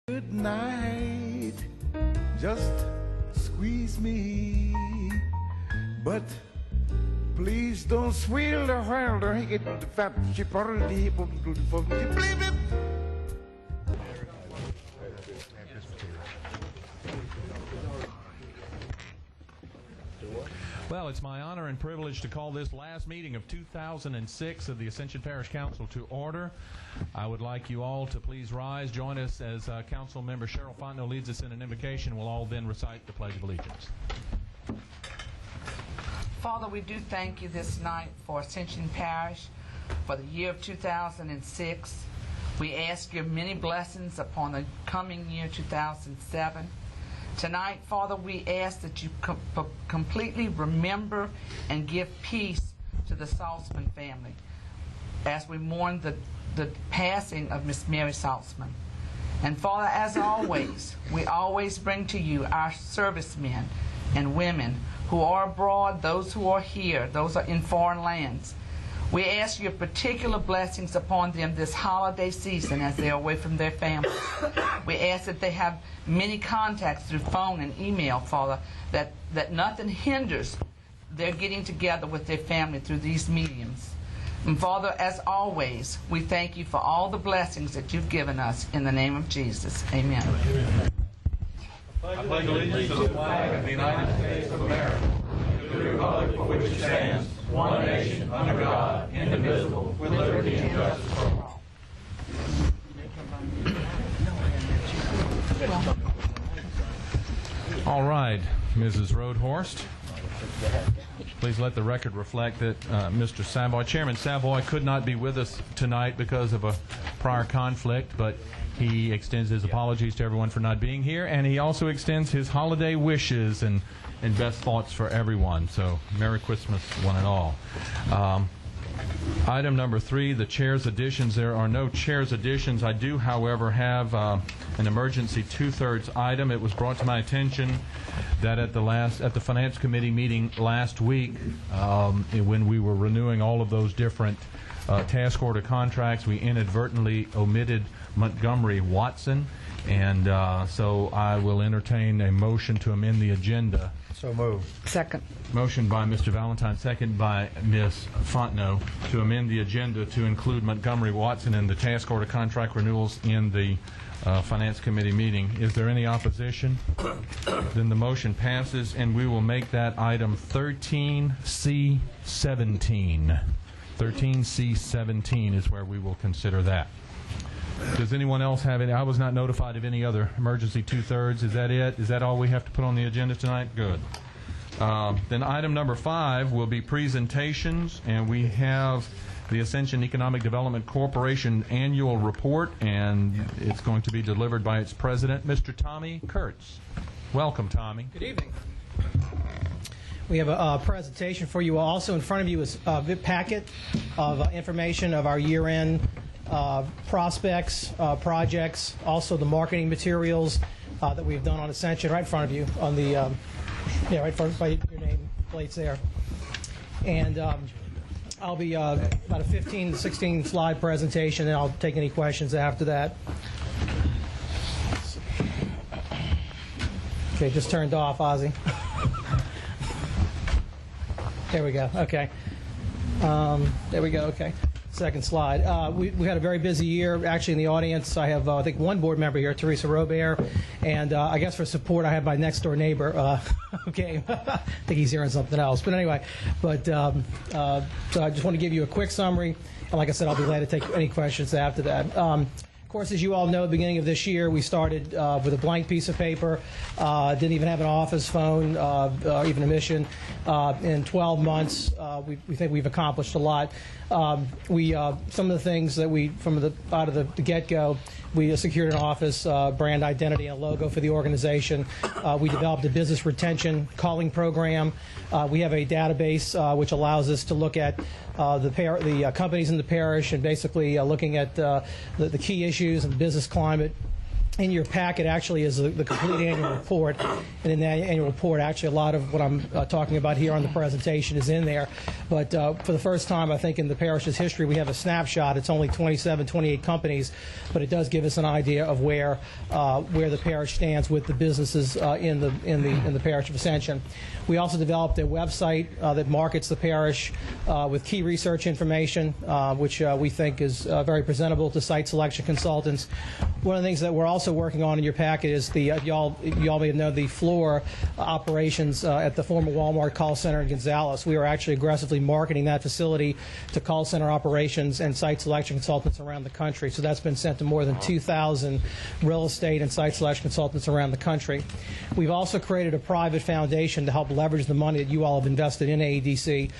Good night, just squeeze me, but please don't swill the while the get the fat chip or the believe it. Well, it's my honor and privilege to call this last meeting of 2006 of the Ascension Parish Council to order. I would like you all to please rise. Join us as Council Member Cheryl Fontenot leads us in an invocation. We'll all then recite the Pledge of Allegiance. Father, we do thank you this night for Ascension Parish for the year of 2006. We ask your many blessings upon the coming year 2007. Tonight, Father, we ask that you completely remember and give peace to the Saltzman family as we mourn the passing of Miss Mary Saltzman. And Father, as always, we always bring to you our servicemen and women who are abroad, those who are here, those are in foreign lands. We ask your particular blessings upon them this holiday season as they are away from their families. We ask that they have many contacts through phone and email, Father, that nothing hinders their getting together with their family through these mediums. And Father, as always, we thank you for all the blessings that you've given us in the name of Jesus. Amen. I pledge allegiance to the flag of the United States of America, to the republic for which it stands, one nation, under God, indivisible, with liberty and justice for all. All right, Mrs. Roadhorst, please let the record reflect that Mr. Savoy, Chairman Savoy, could not be with us tonight because of a prior conflict, but he extends his apologies to everyone for not being here, and he also extends his holiday wishes and best thoughts for everyone. So, Merry Christmas, one and all. Item number 3, the chair's additions. There are no chair's additions. I do, however, have an emergency 2/3 item. It was brought to my attention that at the Finance Committee meeting last week, when we were renewing all of those different task order contracts, we inadvertently omitted Montgomery Watson, and so I will entertain a motion to amend the agenda. So moved. Second. Motion by Mr. Valentine, second by Ms. Fontenot, to amend the agenda to include Montgomery Watson and the task order contract renewals in the Finance Committee meeting. Is there any opposition? Then the motion passes, and we will make that item 13C17. 13C17 is where we will consider that. Does anyone else have any? I was not notified of any other emergency 2/3. Is that it? Is that all we have to put on the agenda tonight? Good. Then item number 5 will be presentations, and we have the Ascension Economic Development Corporation annual report, and it's going to be delivered by its president, Mr. Tommy Kurtz. Welcome, Tommy. Good evening. We have a presentation for you. Also in front of you is a packet of information of our year-end prospects, projects, also the marketing materials that we've done on Ascension, right in front of you on the, right in front by your name plates there. And I'll be about a 15 to 16 slide presentation, and I'll take any questions after that. Okay, just turned off, Ozzy. There we go. Okay. There we go. Okay. Second slide. We had a very busy year. Actually, in the audience, I have, I think, one board member here, Teresa Robert, and I guess for support, I have my next-door neighbor. Okay. I think he's hearing something else. But anyway, so I just want to give you a quick summary, and like I said, I'll be glad to take any questions after that. Of course, as you all know, at the beginning of this year, we started with a blank piece of paper, didn't even have an office phone, even a mission. In 12 months, we think we've accomplished a lot. Some of the things that out of the get-go, we secured an office, brand identity, and a logo for the organization. We developed a business retention calling program. We have a database which allows us to look at the companies in the parish and basically looking at the key issues and business climate. in your packet actually is the complete annual report, and in that annual report, actually a lot of what I'm talking about here on the presentation is in there. But for the first time, I think in the parish's history, we have a snapshot. It's only 27, 28 companies, but it does give us an idea of where the parish stands with the businesses in the parish of Ascension. We also developed a website that markets the parish with key research information, which we think is very presentable to site selection consultants. One of the things that we're also working on in your packet is the y'all may have known the floor operations at the former Walmart call center in Gonzales. We are actually aggressively marketing that facility to call center operations and site selection consultants around the country. So that's been sent to more than 2,000 real estate and site selection consultants around the country. We've also created a private foundation to help leverage the money that you all have invested in AEDC.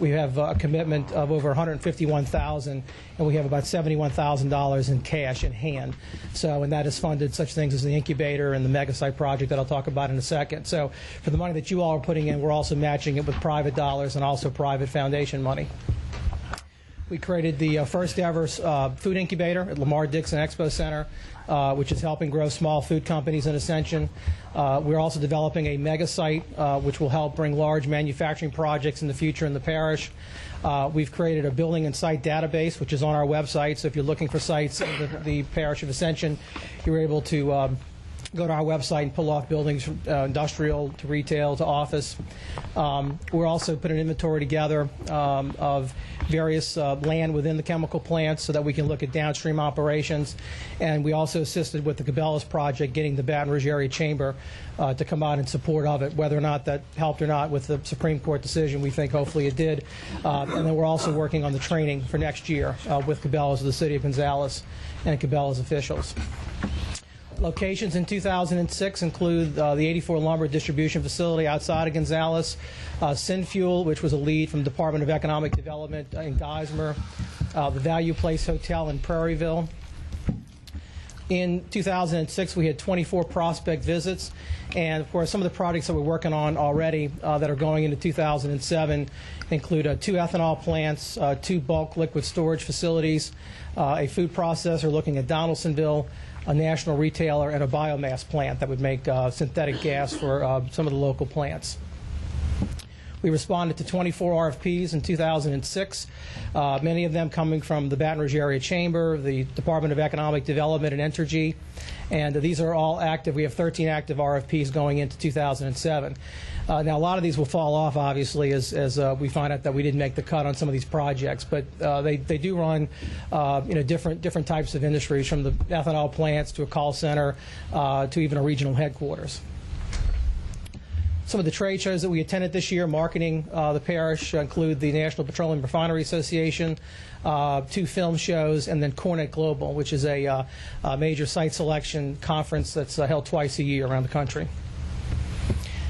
We have a commitment of over $151,000, and we have about $71,000 in cash in hand. So, and that has funded such things as the incubator and the mega site project that I'll talk about in a second. So for the money that you all are putting in, we're also matching it with private dollars and also private foundation money. We created the first ever food incubator at Lamar Dixon Expo Center, which is helping grow small food companies in Ascension. We're also developing a mega site, which will help bring large manufacturing projects in the future in the parish. We've created a building and site database, which is on our website. So if you're looking for sites in the parish of Ascension, you're able to go to our website and pull off buildings from industrial to retail to office. We're also putting an inventory together of various land within the chemical plants so that we can look at downstream operations. And we also assisted with the Cabela's project, getting the Baton Rouge Area Chamber to come out in support of it. Whether or not that helped or not with the Supreme Court decision, we think hopefully it did. And then we're also working on the training for next year with Cabela's of the City of Gonzales and Cabela's officials. Locations in 2006 include the 84 Lumber Distribution Facility outside of Gonzales, Synfuel, which was a lead from the Department of Economic Development in Geismar, the Value Place Hotel in Prairieville. In 2006, we had 24 prospect visits, and of course, some of the projects that we're working on already that are going into 2007 include 2 ethanol plants, 2 bulk liquid storage facilities, a food processor looking at Donaldsonville, a national retailer, and a biomass plant that would make synthetic gas for some of the local plants. We responded to 24 RFPs in 2006, many of them coming from the Baton Rouge Area Chamber, the Department of Economic Development, and Entergy. And these are all active. We have 13 active RFPs going into 2007. Now, a lot of these will fall off, obviously, as we find out that we didn't make the cut on some of these projects. But they do run different types of industries, from the ethanol plants to a call center to even a regional headquarters. Some of the trade shows that we attended this year marketing the parish include the National Petroleum Refinery Association, 2 film shows, and then Cornet Global, which is a major site selection conference that's held twice a year around the country.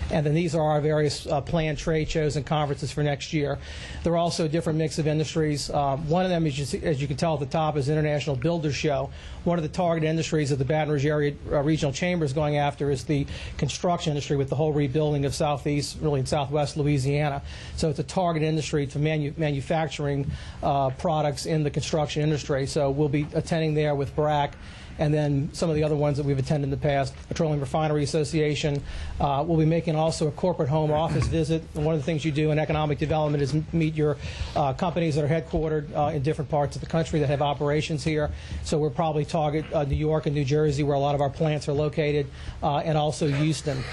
And then these are our various planned trade shows and conferences for next year. There are also a different mix of industries. One of them, as you can tell at the top, is International Builders Show. One of the target industries that the Baton Rouge Area Regional Chamber is going after is the construction industry, with the whole rebuilding of southeast, really in southwest Louisiana. So it's a target industry for manufacturing products in the construction industry. So we'll be attending there with BRAC. And then some of the other ones that we've attended in the past, Petroleum Refinery Association. We'll be making also a corporate home office visit. And one of the things you do in economic development is meet your companies that are headquartered in different parts of the country that have operations here. So we'll probably target New York and New Jersey, where a lot of our plants are located, and also Houston.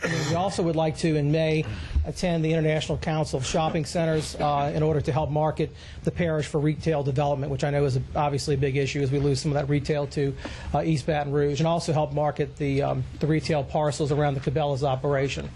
And we also would like to, in May, attend the International Council of Shopping Centers in order to help market the parish for retail development, which I know is obviously a big issue as we lose some of that retail to East Baton Rouge, and also help market the retail parcels around the Cabela's operation.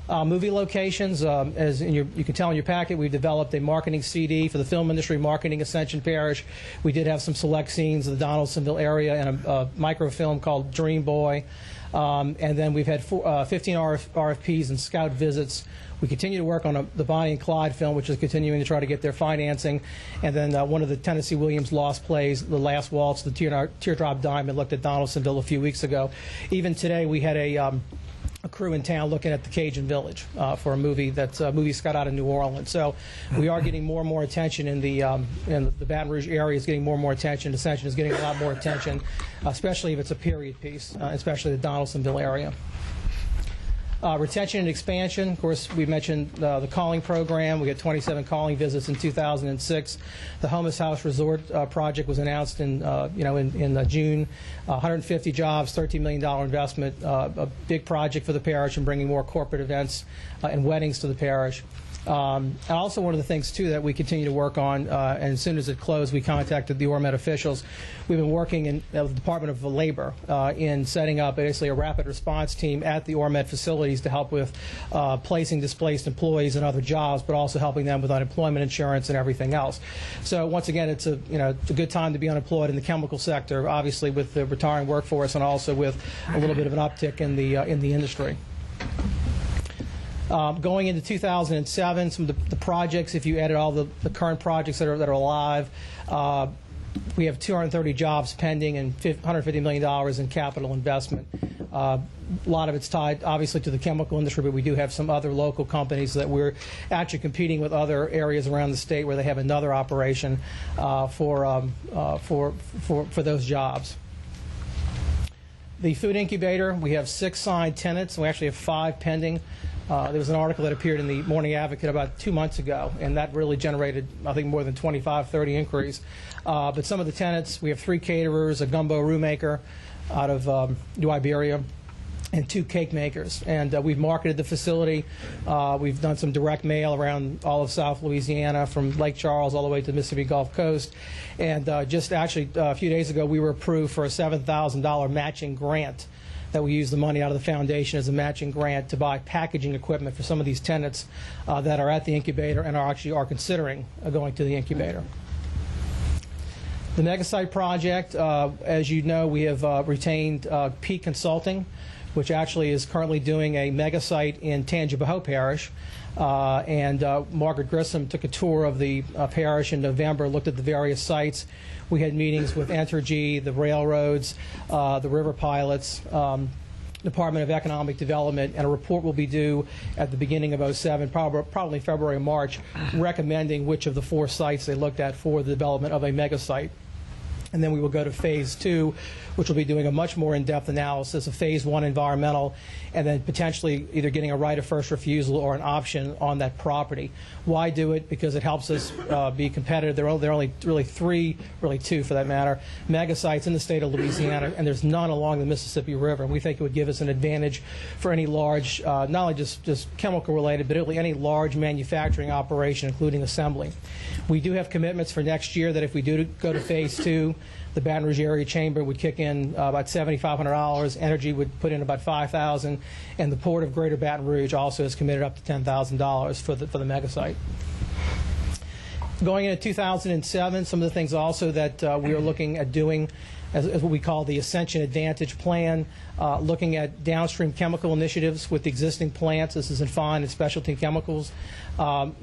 Movie locations, as you can tell in your packet, we've developed a marketing CD for the film industry marketing Ascension Parish. We did have some select scenes of the Donaldsonville area and a microfilm called Dream Boy. And then we've had 15 RFPs and scout visits. We continue to work on the Bonnie and Clyde film, which is continuing to try to get their financing. And then one of the Tennessee Williams lost plays, The Last Waltz, the Teardrop Diamond, looked at Donaldsonville a few weeks ago. Even today, we had a crew in town looking at the Cajun Village for a movie that's a movie shot out of New Orleans. So we are getting more and more attention in the Baton Rouge area is getting more and more attention. Ascension is getting a lot more attention, especially if it's a period piece, especially the Donaldsonville area. Retention and expansion. Of course, we mentioned the calling program. We had 27 calling visits in 2006. The Homeless House Resort project was announced in June. 150 jobs, $13 million investment. A big project for the parish and bringing more corporate events and weddings to the parish. And also one of the things, too, that we continue to work on, and as soon as it closed, we contacted the ORMED officials. We've been working in the Department of Labor in setting up basically a rapid response team at the ORMED facilities to help with placing displaced employees in other jobs, but also helping them with unemployment insurance and everything else. So once again, it's a good time to be unemployed in the chemical sector, obviously with the retiring workforce and also with a little bit of an uptick in the industry. Going into 2007, some of the projects, if you added all the current projects that are alive, we have 230 jobs pending and $150 million in capital investment. A lot of it's tied, obviously, to the chemical industry, but we do have some other local companies that we're actually competing with other areas around the state where they have another operation for those jobs. The food incubator, we have 6 signed tenants, and we actually have 5 pending. There was an article that appeared in the Morning Advocate about 2 months ago, and that really generated, I think, more than 25, 30 inquiries. But some of the tenants, we have 3 caterers, a gumbo roux maker out of New Iberia, and 2 cake makers. And we've marketed the facility. We've done some direct mail around all of South Louisiana, from Lake Charles all the way to the Mississippi Gulf Coast. And just actually a few days ago, we were approved for a $7,000 matching grant that we use the money out of the foundation as a matching grant to buy packaging equipment for some of these tenants that are at the incubator and are considering going to the incubator. The Megasite project, as you know, we have retained Peak Consulting, which actually is currently doing a Megasite in Tangipahoa Parish. And Margaret Grissom took a tour of the parish in November, looked at the various sites. We had meetings with Entergy, the railroads, the river pilots, Department of Economic Development, and a report will be due at the beginning of 2007, probably February or March, recommending which of the 4 sites they looked at for the development of a mega site. And then we will go to phase 2, which will be doing a much more in-depth analysis of phase 1 environmental, and then potentially either getting a right of first refusal or an option on that property. Why do it? Because it helps us be competitive. There are only really 3, really 2 for that matter, mega sites in the state of Louisiana, and there's none along the Mississippi River. And we think it would give us an advantage for any large, not only just chemical related, but really any large manufacturing operation, including assembly. We do have commitments for next year that if we do go to phase 2, the Baton Rouge Area Chamber would kick in about $7,500. Energy would put in about $5,000, and the Port of Greater Baton Rouge also has committed up to $10,000 for the mega site. Going into 2007, some of the things also that we are looking at doing as what we call the Ascension Advantage Plan, looking at downstream chemical initiatives with existing plants. This is in fine and specialty chemicals.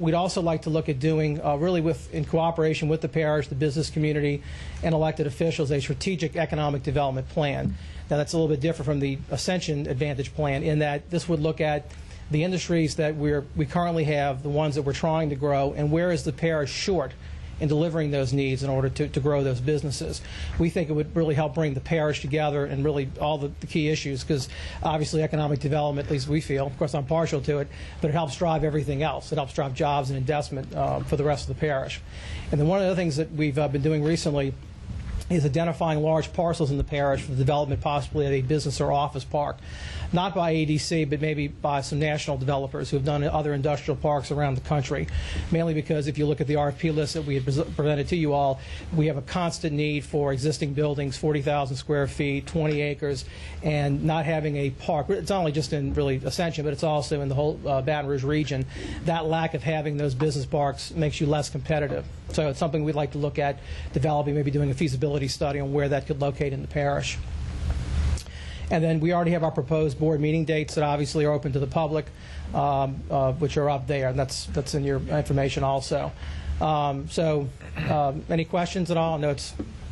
We'd also like to look at doing, really in cooperation with the parish, the business community, and elected officials, a strategic economic development plan. Now, that's a little bit different from the Ascension Advantage Plan in that this would look at the industries that we currently have, the ones that we're trying to grow, and where is the parish short in delivering those needs in order to grow those businesses. We think it would really help bring the parish together and really all the key issues, because obviously economic development, at least we feel, of course I'm partial to it, but it helps drive everything else. It helps drive jobs and investment for the rest of the parish. And then one of the other things that we've been doing recently is identifying large parcels in the parish for the development possibly of a business or office park. Not by ADC, but maybe by some national developers who have done other industrial parks around the country. Mainly because if you look at the RFP list that we had presented to you all, we have a constant need for existing buildings, 40,000 square feet, 20 acres, and not having a park. It's not only just in really Ascension, but it's also in the whole Baton Rouge region. That lack of having those business parks makes you less competitive. So it's something we'd like to look at developing, maybe doing a feasibility study on where that could locate in the parish. And then we already have our proposed board meeting dates that obviously are open to the public, which are up there, and that's in your information also. Any questions at all? I know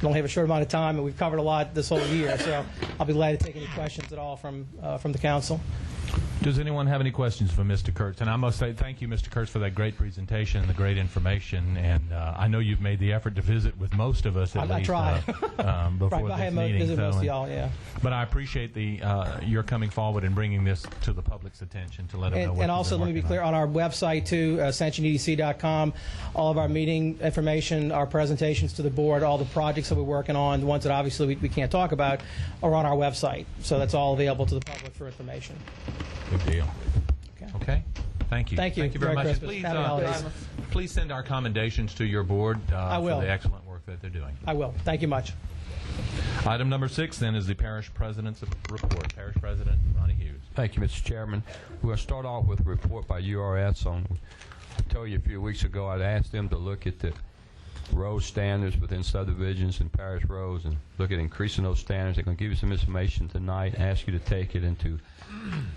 we only have a short amount of time, and we've covered a lot this whole year, so I'll be glad to take any questions at all from the council. Does anyone have any questions for Mr. Kurtz? And I must say thank you, Mr. Kurtz, for that great presentation and the great information. And I know you've made the effort to visit with most of us at least. I try. Before right, this meeting. Visit most of y'all, yeah. But I appreciate your coming forward and bringing this to the public's attention to let them know what And also, let me be clear, on our website, too, ascensionedc.com, all of our meeting information, our presentations to the board, all the projects that we're working on, the ones that obviously we can't talk about, are on our website. So that's all available to the public for information. Good deal. Okay. Thank you. Thank you. Thank you very much. Christmas. Please, Happy holidays. Please send our commendations to your board I will. for the excellent work that they're doing. I will. Thank you much. Item number 6, then, is the Parish President's report. Parish President Ronnie Hughes. Thank you, Mr. Chairman. We're going to start off with a report by URS on, I told you a few weeks ago I'd asked them to look at the road standards within subdivisions and parish roads and look at increasing those standards. They're going to give you some information tonight, ask you to take it and to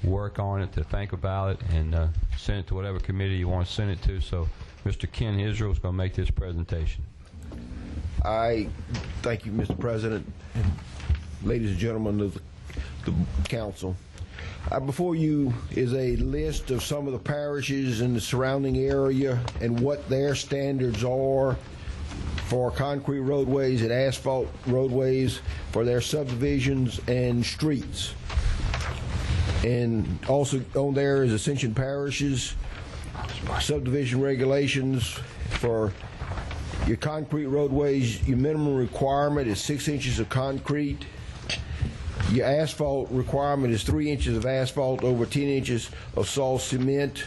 work on it, to think about it, and send it to whatever committee you want to send it to. So Mr. Ken Israel is going to make this presentation. I thank you, Mr. President, and ladies and gentlemen of the council. Before you is a list of some of the parishes in the surrounding area and what their standards are for concrete roadways and asphalt roadways for their subdivisions and streets. And also on there is Ascension Parish's subdivision regulations for your concrete roadways. Your minimum requirement is 6 inches of concrete. Your asphalt requirement is 3 inches of asphalt over 10 inches of salt cement.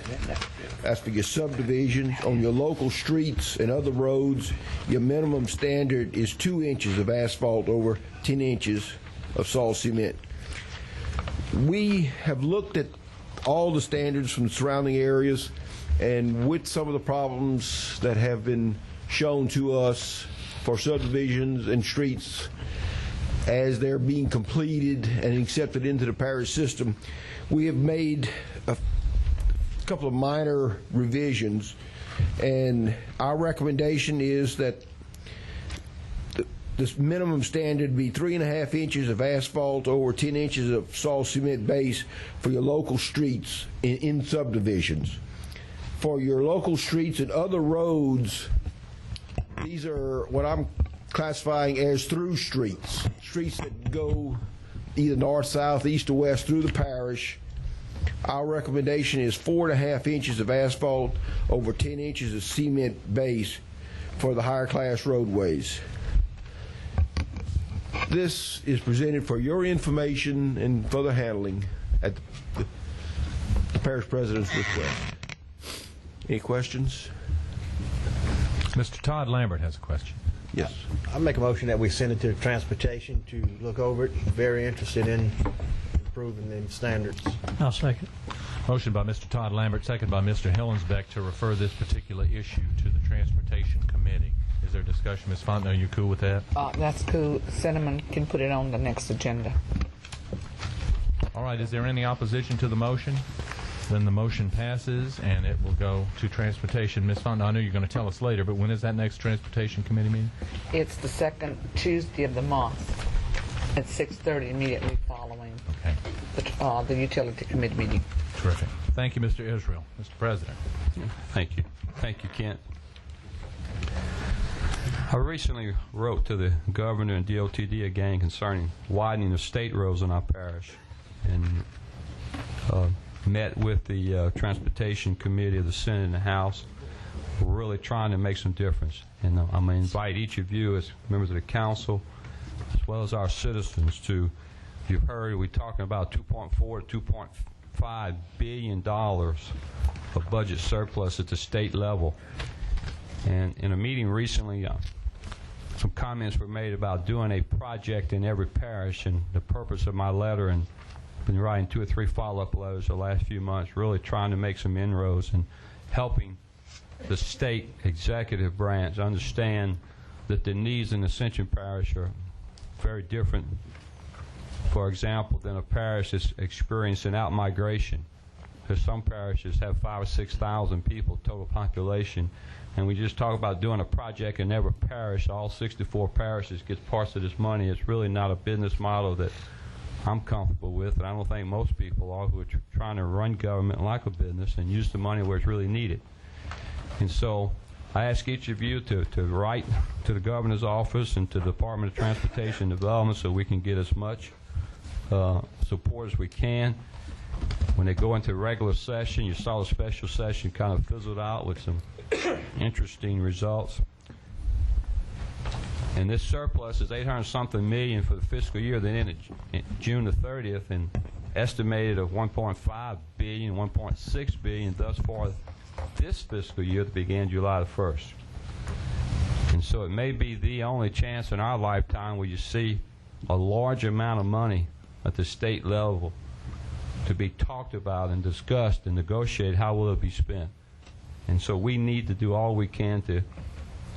That's for your subdivision. On your local streets and other roads, your minimum standard is 2 inches of asphalt over 10 inches of salt cement. We have looked at all the standards from the surrounding areas, and with some of the problems that have been shown to us for subdivisions and streets as they're being completed and accepted into the parish system, we have made a couple of minor revisions, and our recommendation is that this minimum standard be 3.5 inches of asphalt over 10 inches of salt cement base for your local streets in subdivisions. For your local streets and other roads, these are what I'm classifying as through streets, streets that go either north, south, east, or west through the parish. Our recommendation is 4.5 inches of asphalt over 10 inches of cement base for the higher class roadways. This is presented for your information and further handling at the parish president's request. Any questions? Mr. Todd Lambert has a question. Yes. I make a motion that we send it to transportation to look over it. Very interested in improving the standards. I'll second. Motion by Mr. Todd Lambert, second by Mr. Hillensbeck to refer this particular issue to the Transportation Committee. Is there discussion? Ms. Fontenot, are you cool with that? That's cool. Cinnamon can put it on the next agenda. All right. Is there any opposition to the motion? Then the motion passes, and it will go to Transportation. Ms. Fontenot, I know you're going to tell us later, but when is that next Transportation Committee meeting? It's the second Tuesday of the month at 6:30, immediately following the Utility Committee meeting. Terrific. Thank you, Mr. Israel. Mr. President. Thank you. Thank you, Kent. I recently wrote to the governor and DOTD again concerning widening the state roads in our parish, and met with the Transportation Committee of the Senate and the House. We're really trying to make some difference, and I'm going to invite each of you as members of the council as well as our citizens to, you've heard, we're talking about $2.4 to $2.5 billion of budget surplus at the state level. And in a meeting recently, some comments were made about doing a project in every parish, and the purpose of my letter, and been writing 2 or 3 follow-up letters the last few months, really trying to make some inroads and helping the state executive branch understand that the needs in Ascension Parish are very different, for example, than a parish that's experiencing out-migration. Because some parishes have 5,000 or 6,000 people total population, and we just talk about doing a project in every parish, all 64 parishes get parts of this money. It's really not a business model that I'm comfortable with, and I don't think most people are, who are trying to run government like a business and use the money where it's really needed. And so I ask each of you to write to the governor's office and to the Department of Transportation and Development so we can get as much support as we can. When they go into regular session, you saw the special session kind of fizzled out with some interesting results. And this surplus is $800-something million for the fiscal year that ended June the 30th, and estimated of $1.5 billion, $1.6 billion thus far this fiscal year that began July the 1st. And so it may be the only chance in our lifetime where you see a large amount of money at the state level to be talked about and discussed and negotiated. How will it be spent? And so we need to do all we can to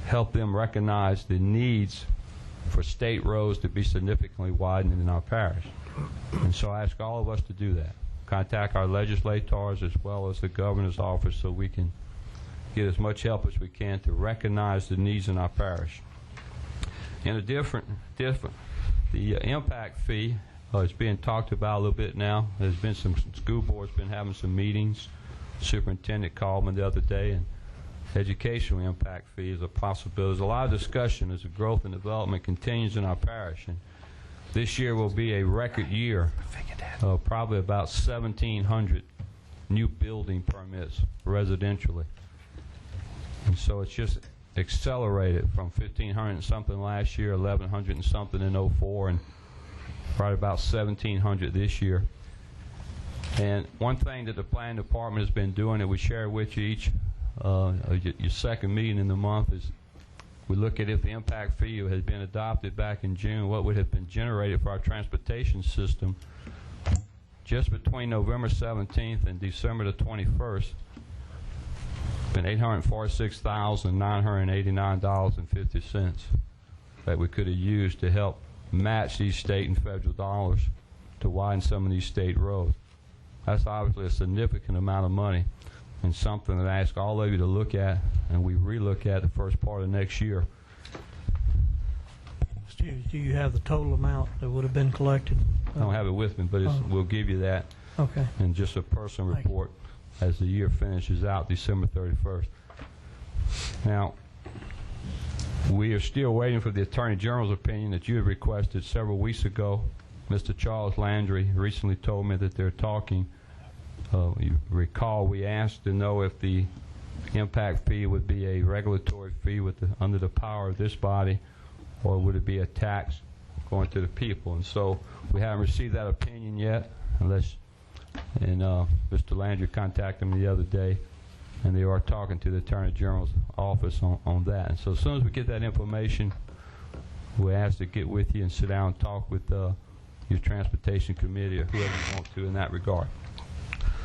help them recognize the needs for state roads to be significantly widened in our parish. And so I ask all of us to do that. Contact our legislators as well as the governor's office so we can get as much help as we can to recognize the needs in our parish. And the impact fee is being talked about a little bit now. There's been some school boards been having some meetings. Superintendent called me the other day, and educational impact fee is a possibility. There's a lot of discussion as the growth and development continues in our parish. And this year will be a record year, probably about 1,700 new building permits residentially. And so it's just accelerated from 1,500 and something last year, 1,100 and something in 04, and probably about 1,700 this year. And one thing that the planning department has been doing that we share with you each your second meeting in the month is we look at if the impact fee had been adopted back in June, what would have been generated for our transportation system just between November 17th and December the 21st. Been $846,989.50 that we could have used to help match these state and federal dollars to widen some of these state roads. That's obviously a significant amount of money, and something that I ask all of you to look at, and we relook at the first part of next year. Do you have the total amount that would have been collected? I don't have it with me, but we'll give you that. Okay. And just a personal report as the year finishes out December 31st. Now, we are still waiting for the Attorney General's opinion that you had requested several weeks ago. Mr. Charles Landry recently told me that they're talking. You recall we asked to know if the impact fee would be a regulatory fee under the power of this body, or would it be a tax going to the people. And so we haven't received that opinion yet, Mr. Landry contacted me the other day, and they are talking to the Attorney General's office on that. And so as soon as we get that information, we ask to get with you and sit down and talk with your transportation committee or whoever you want to in that regard.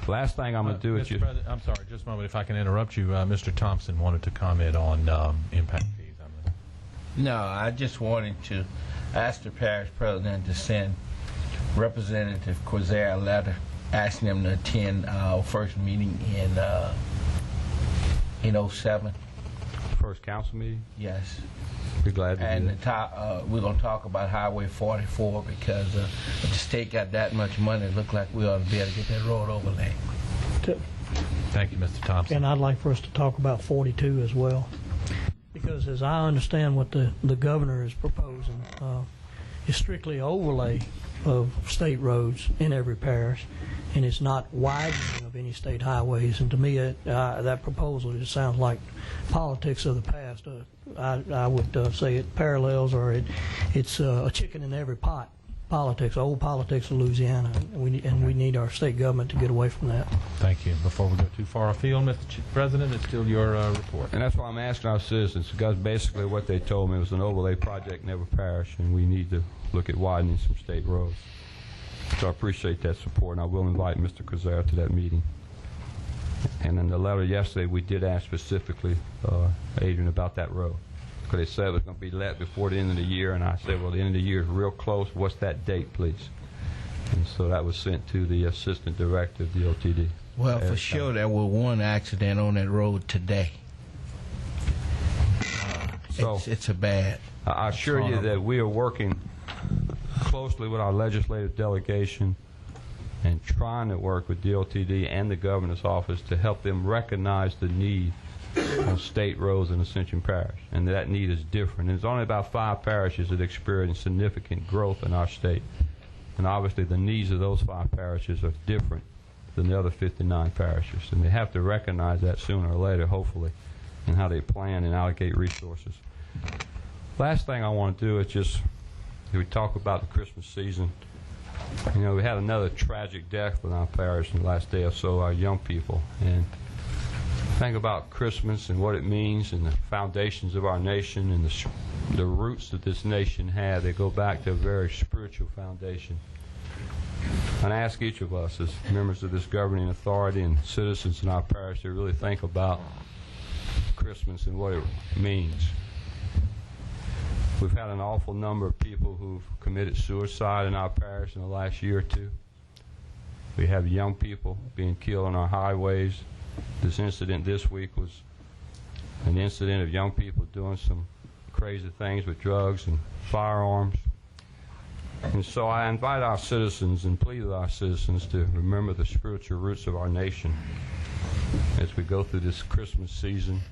Last thing I'm going to do is I'm sorry, just a moment, if I can interrupt you. Mr. Thompson wanted to comment on impact fees. No, I just wanted to ask the parish president to send Representative Corsair a letter asking him to attend our first meeting in 07. First council meeting? Yes. Be glad to do that. We're going to talk about Highway 44 because if the state got that much money, it looked like we ought to be able to get that road overlaid. Thank you, Mr. Thompson. And I'd like for us to talk about 42 as well, because as I understand what the governor is proposing is strictly overlay of state roads in every parish, and it's not widening of any state highways. And to me, that proposal just sounds like politics of the past. I would say it parallels, or it's a chicken in every pot politics, old politics of Louisiana, and we need our state government to get away from that. Thank you. Before we go too far afield, Mr. President, it's still your report. And that's why I'm asking our citizens, because basically what they told me was an overlay project in every parish, and we need to look at widening some state roads. So I appreciate that support, and I will invite Mr. Corsair to that meeting. And in the letter yesterday, we did ask specifically Adrian about that road, because they said it was going to be let before the end of the year, and I said, well, the end of the year is real close. What's that date, please? And so that was sent to the Assistant Director of the OTD. Well, for sure, there was one accident on that road today. So it's a bad. I assure you that we are working closely with our legislative delegation and trying to work with DOTD and the governor's office to help them recognize the need on state roads in Ascension Parish, and that need is different. And there's only about 5 parishes that experience significant growth in our state, and obviously the needs of those 5 parishes are different than the other 59 parishes, and they have to recognize that sooner or later, hopefully, in how they plan and allocate resources. Last thing I want to do is just, we talk about the Christmas season. You know, we had another tragic death in our parish in the last day or so, our young people, and think about Christmas and what it means and the foundations of our nation and the roots that this nation had. They go back to a very spiritual foundation. And I ask each of us as members of this governing authority and citizens in our parish to really think about Christmas and what it means. We've had an awful number of people who've committed suicide in our parish in the last year or two. We have young people being killed on our highways. This incident this week was an incident of young people doing some crazy things with drugs and firearms. And so I invite our citizens and plead with our citizens to remember the spiritual roots of our nation as we go through this Christmas season.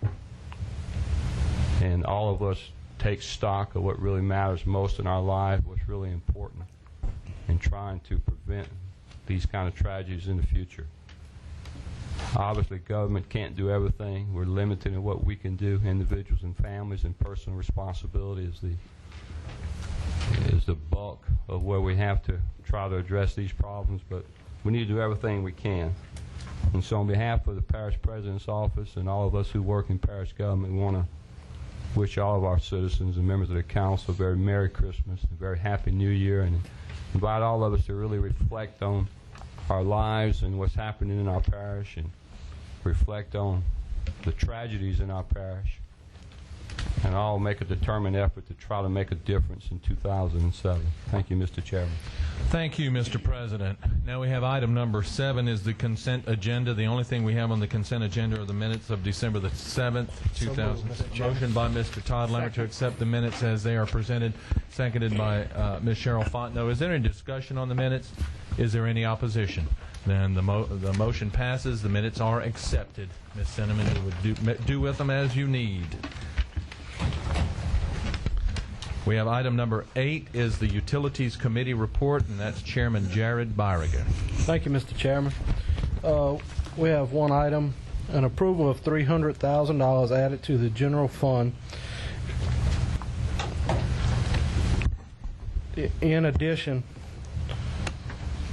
And all of us take stock of what really matters most in our life, what's really important, and trying to prevent these kind of tragedies in the future. Obviously, government can't do everything. We're limited in what we can do. Individuals and families and personal responsibility is the bulk of where we have to try to address these problems, but we need to do everything we can. And so on behalf of the Parish President's Office and all of us who work in parish government, we want to wish all of our citizens and members of the council a very Merry Christmas, a very Happy New Year, and invite all of us to really reflect on our lives and what's happening in our parish, and reflect on the tragedies in our parish, and all make a determined effort to try to make a difference in 2007. Thank you, Mr. Chairman. Thank you, Mr. President. Now we have item number 7 is the consent agenda. The only thing we have on the consent agenda are the minutes of December the 7th, 2000. Motion by Mr. Todd Lemmer to accept the minutes as they are presented, seconded by Ms. Cheryl Fontenot. Is there any discussion on the minutes? Is there any opposition? Then the motion passes. The minutes are accepted. Ms. Cinnamon, you would do with them as you need. We have item number 8 is the Utilities Committee report, and that's Chairman Jared Byriger. Thank you, Mr. Chairman. We have one item, an approval of $300,000 added to the general fund. In addition,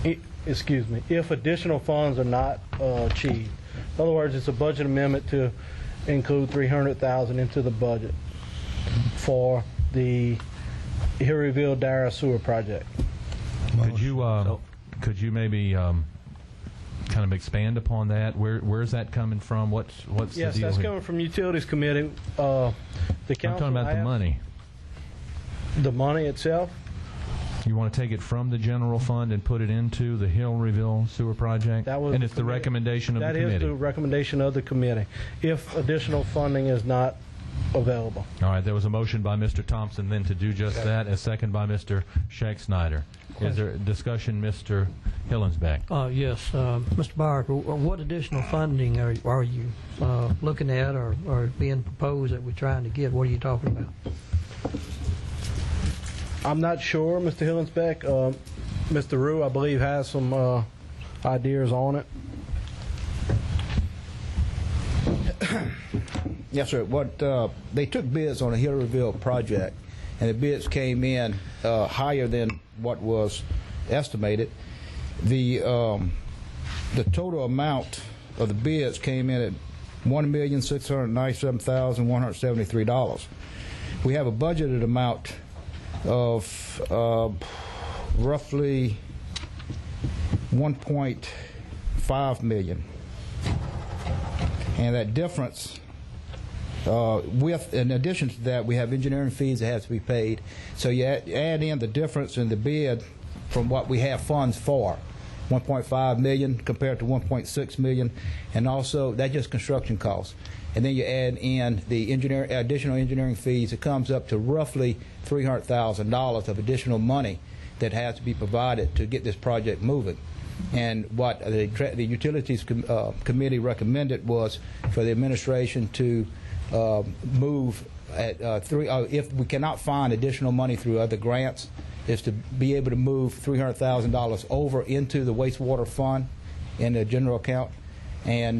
if additional funds are not achieved. In other words, it's a budget amendment to include $300,000 into the budget for the Hillsville-Dara sewer project. Could you maybe kind of expand upon that? Where's that coming from? What's the deal? Yes, that's coming from Utilities Committee. The council. I'm talking about the money. The money itself. You want to take it from the general fund and put it into the Hillsville sewer project? And it's the recommendation of the committee? That is the recommendation of the committee, if additional funding is not available. All right, there was a motion by Mr. Thompson then to do just that, a second by Mr. Scheck-Snyder. Is there discussion, Mr. Hillensbeck? Yes, Mr. Byriger, what additional funding are you looking at or being proposed that we're trying to get? What are you talking about? I'm not sure, Mr. Hillensbeck. Mr. Rue, I believe, has some ideas on it. Yes, sir. What they took bids on the Hillsville project, and the bids came in higher than what was estimated. The total amount of the bids came in at $1,697,173. We have a budgeted amount of roughly $1.5 million, and that difference, in addition to that, we have engineering fees that have to be paid. So you add in the difference in the bid from what we have funds for, $1.5 million compared to $1.6 million, and also that's just construction costs. and then you add in the additional engineering fees, it comes up to roughly $300,000 of additional money that has to be provided to get this project moving. And what the Utilities Committee recommended was for the administration to move at if we cannot find additional money through other grants, is to be able to move $300,000 over into the wastewater fund in the general account and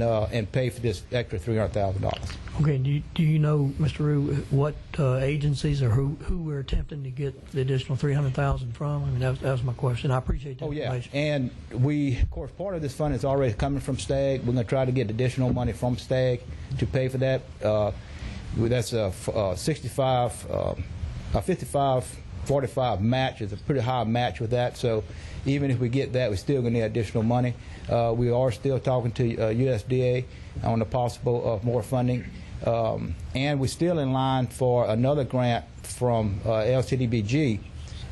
pay for this extra $300,000. Okay, do you know, Mr. Rue, what agencies or who we're attempting to get the additional $300,000 from? I mean, that was my question. I appreciate that information. Yeah, and we, of course, part of this fund is already coming from STAG. We're going to try to get additional money from STAG to pay for that. That's a 55-45 match. It's a pretty high match with that. So even if we get that, we're still going to need additional money. We are still talking to USDA on the possible more funding. And we're still in line for another grant from LCDBG,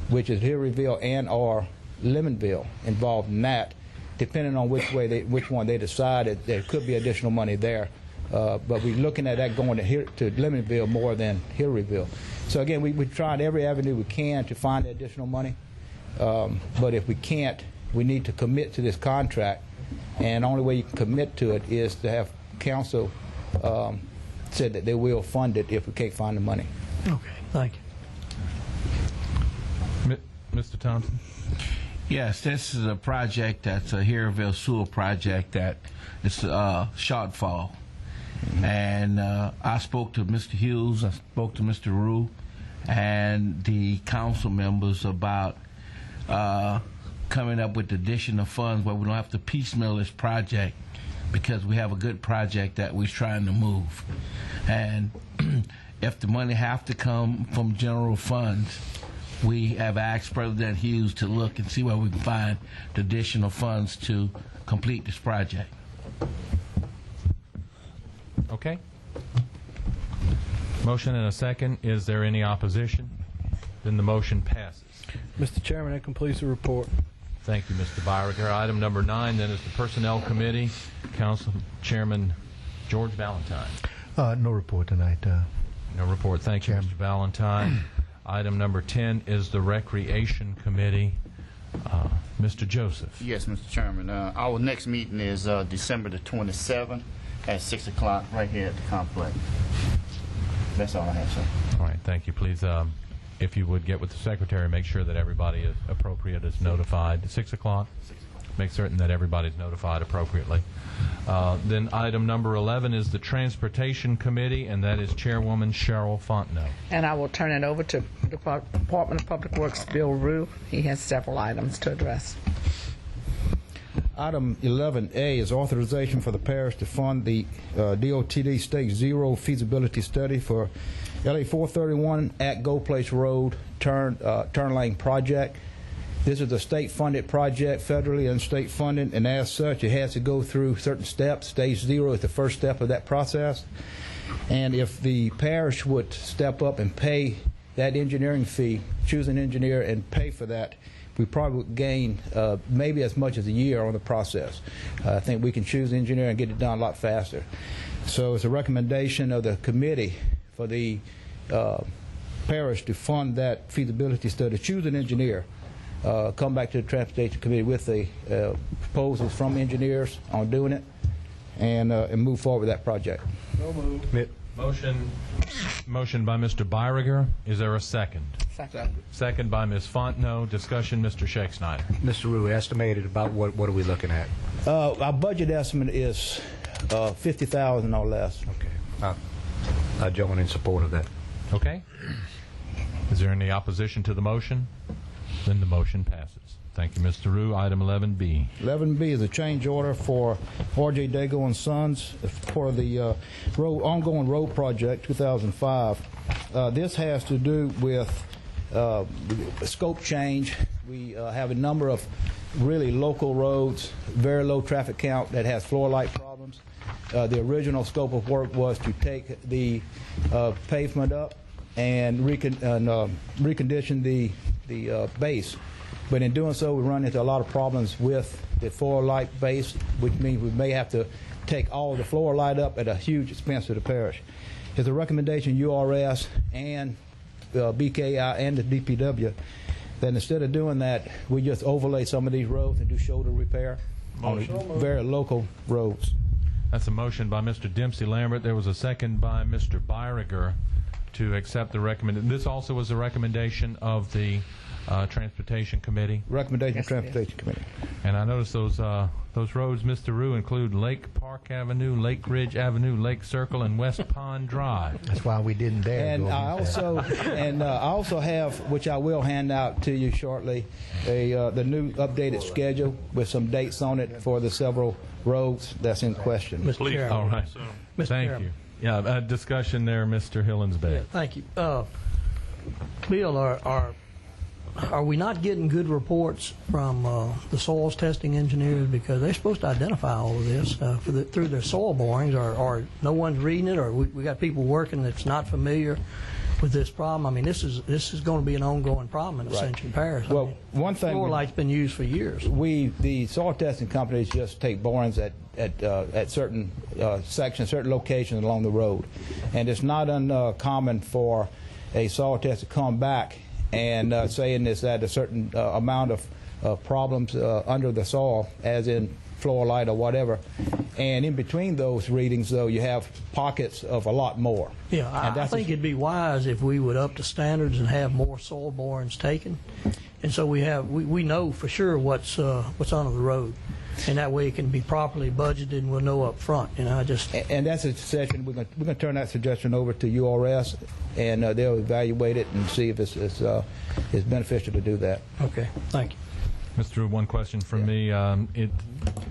which is Hillryville and or Lemonville involved in that. Depending on which one they decide, there could be additional money there. But we're looking at that going to Lemonville more than Hillryville. So again, we tried every avenue we can to find additional money. But if we can't, we need to commit to this contract. And the only way you can commit to it is to have council said that they will fund it if we can't find the money. Okay, thank you. Mr. Thompson? Yes, this is a project that's a Hillryville sewer project that is a shortfall. And I spoke to Mr. Hughes, I spoke to Mr. Rue, and the council members about coming up with additional funds where we don't have to piecemeal this project, because we have a good project that we're trying to move. And if the money have to come from general funds, we have asked President Hughes to look and see where we can find the additional funds to complete this project. Okay. Motion and a second. Is there any opposition? Then the motion passes. Mr. Chairman, that completes the report. Thank you, Mr. Byriger. Item number 9 then is the Personnel Committee. Council Chairman George Valentine. No report tonight. No report. Thank you, Mr. Valentine. Item number 10 is the Recreation Committee. Mr. Joseph. Yes, Mr. Chairman. Our next meeting is December the 27th at 6 o'clock right here at the complex. That's all I have, sir. All right. Thank you. Please, if you would get with the Secretary, make sure that everybody is appropriate is notified. 6 o'clock? 6 o'clock. Make certain that everybody's notified appropriately. Then item number 11 is the Transportation Committee, and that is Chairwoman Cheryl Fontenot. And I will turn it over to the Department of Public Works, Bill Rue. He has several items to address. Item 11A is authorization for the parish to fund the DOTD Stage 0 feasibility study for LA 431 at Gold Place Road turn lane project. This is a state-funded project, federally and state funded, and as such, it has to go through certain steps. Stage 0 is the first step of that process. And if the parish would step up and pay that engineering fee, choose an engineer and pay for that, we probably would gain maybe as much as a year on the process. I think we can choose an engineer and get it done a lot faster. So it's a recommendation of the committee for the parish to fund that feasibility study, choose an engineer, come back to the Transportation Committee with the proposals from engineers on doing it, and move forward with that project. No move. Motion by Mr. Byriger. Is there a second? Second. Second by Ms. Fontenot. Discussion, Mr. Scheck-Snyder. Mr. Rue, estimated about what are we looking at? Our budget estimate is $50,000 or less. Okay. I join in support of that. Okay. Is there any opposition to the motion? Then the motion passes. Thank you, Mr. Rue. Item 11B. 11B is a change order for R.J. Dago and Sons for the ongoing road project 2005. This has to do with scope change. We have a number of really local roads, very low traffic count that has floor light problems. The original scope of work was to take the pavement up and recondition the base. But in doing so, we run into a lot of problems with the floor light base, which means we may have to take all the fluoride up at a huge expense to the parish. It's a recommendation URS and BKI and the DPW that instead of doing that, we just overlay some of these roads and do shoulder repair on very local roads. That's a motion by Mr. Dempsey Lambert. There was a second by Mr. Byriger to accept the recommendation. This also was a recommendation of the Transportation Committee. Recommendation of Transportation Committee. And I noticed those roads, Mr. Rue, include Lake Park Avenue, Lake Ridge Avenue, Lake Circle, and West Pond Drive. That's why we didn't dare. And go I also have, which I will hand out to you shortly, the new updated schedule with some dates on it for the several roads that's in question. Mr. Chairman. All right. Mr. Thank Chairman. you. Yeah, discussion there, Mr. Hillinsbay. Yeah, thank you. Bill, are we not getting good reports from the soils testing engineers, because they're supposed to identify all of this through their soil borings, or no one's reading it, or we got people working that's not familiar with this problem? I mean, this is going to be an ongoing problem in Ascension Parish. Well, one thing, fluoride's been used for years. The soil testing companies just take borings at certain sections, certain locations along the road, and it's not uncommon for a soil test to come back and saying it's at a certain amount of problems under the soil, as in fluoride or whatever. And in between those readings, though, you have pockets of a lot more. Yeah, I think it'd be wise if we would up the standards and have more soil borings taken, and so we know for sure what's under the road, and that way it can be properly budgeted and we'll know up front. And that's a suggestion. We're going to turn that suggestion over to URS, and they'll evaluate it and see if it's beneficial to do that. Okay, thank you. Mr. Rue, one question from me.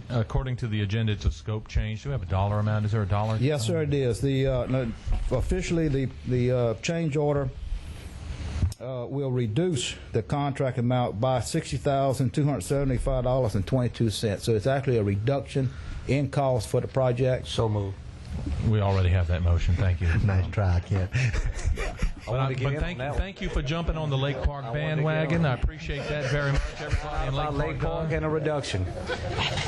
According to the agenda, it's a scope change. Do we have a dollar amount? Is there a dollar? Yes, sir, it is. Officially, the change order will reduce the contract amount by $60,275.22. So it's actually a reduction in cost for the project. So moved. We already have that motion. Thank you. Nice try, Kent. Thank you for jumping on the Lake Park bandwagon. I appreciate that very much, everybody in Lake Park and a reduction.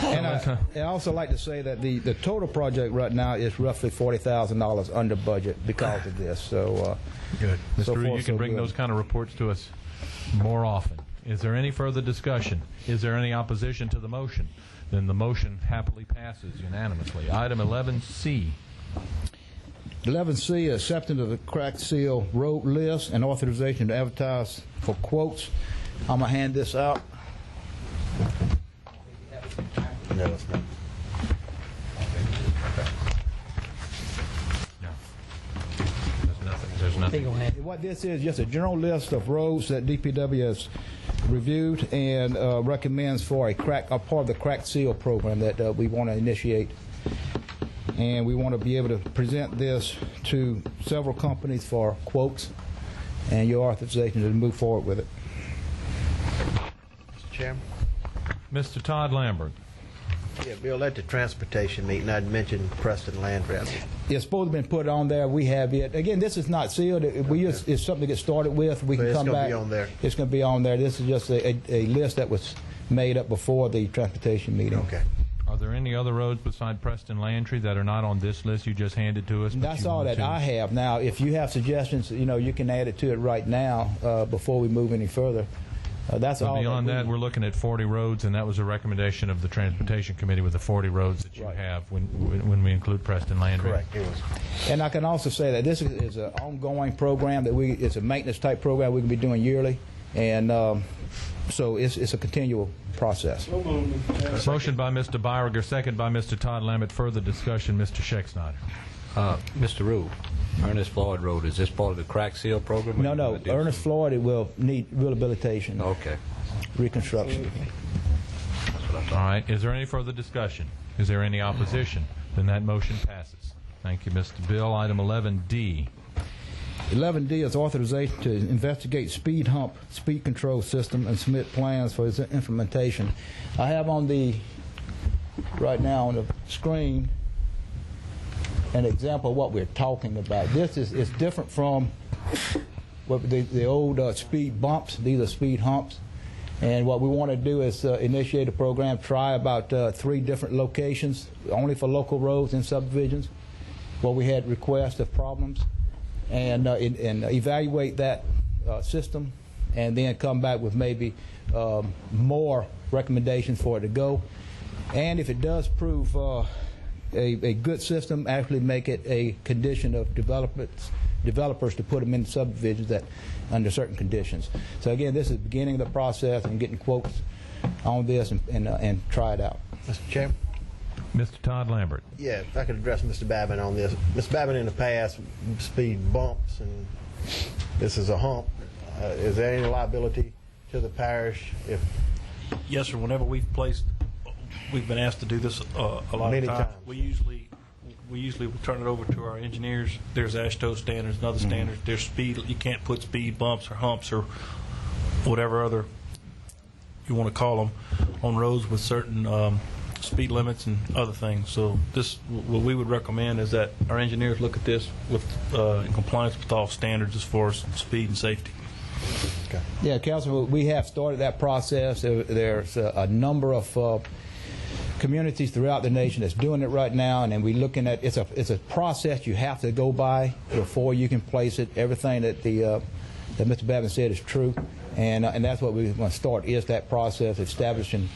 And I also like to say that the total project right now is roughly $40,000 under budget because of this. So good. Mr. Rue, you can bring good. those kind of reports to us more often. Is there any further discussion? Is there any opposition to the motion? Then the motion happily passes unanimously. Item 11C. 11C, acceptance of the cracked seal road list and authorization to advertise for quotes. I'm going to hand this out. No, it's not. There's nothing. What this is, just a general list of roads that DPW has reviewed and recommends for a part of the cracked seal program that we want to initiate. And we want to be able to present this to several companies for quotes and your authorization to move forward with it. Mr. Chairman? Mr. Todd Lambert. Yeah, Bill, at the transportation meeting, I'd mentioned Preston Land Grab. It's supposed to have been put on there. We have it. Again, this is not sealed. It's something to get started with. We can come back. It's going to be on there. It's going to be on there. This is just a list that was made up before the transportation meeting. Okay. Are there any other roads beside Preston Landry that are not on this list you just handed to us? That's all that I have. Now, if you have suggestions, you can add it to it right now before we move any further. That's all. Beyond that, we're looking at 40 roads, and that was a recommendation of the Transportation Committee with the 40 roads that you have when we include Preston Landry. Correct. And I can also say that this is an ongoing program that it's a maintenance type program we can be doing yearly, and so it's a continual process. Motion by Mr. Byriger, second by Mr. Todd Lambert. Further discussion, Mr. Scheck-Snyder. Mr. Rue, Ernest Floyd Road, is this part of the crack seal program? No. Ernest Floyd, it will need rehabilitation. Okay. Reconstruction. All right. Is there any further discussion? Is there any opposition? Then that motion passes. Thank you, Mr. Bill. Item 11D. 11D is authorization to investigate speed hump speed control system and submit plans for its implementation. I have right now on the screen an example of what we're talking about. This is different from what the old speed bumps. These are speed humps. And what we want to do is initiate a program, try about 3 different locations, only for local roads and subdivisions, where we had requests of problems, and evaluate that system, and then come back with maybe more recommendations for it to go. And if it does prove a good system, actually make it a condition of developers to put them in subdivisions that under certain conditions. So again, this is the beginning of the process and getting quotes on this and try it out. Mr. Chairman? Mr. Todd Lambert. Yeah, if I could address Mr. Babin on this. Mr. Babin, in the past, speed bumps, and this is a hump. Is there any liability to the parish if... Yes, sir. Whenever we've been asked to do this a lot Many of times. times. We usually turn it over to our engineers. There's AASHTO standards and other standards. There's speed. You can't put speed bumps or humps or whatever other you want to call them on roads with certain speed limits and other things. So what we would recommend is that our engineers look at this with in compliance with all standards as far as speed and safety. Okay. Yeah, Councilman, we have started that process. There's a number of communities throughout the nation that's doing it right now, and then we're looking at it's a process you have to go by before you can place it. Everything that that Mr. Babin said is true, and that's what we want to start is that process, establishing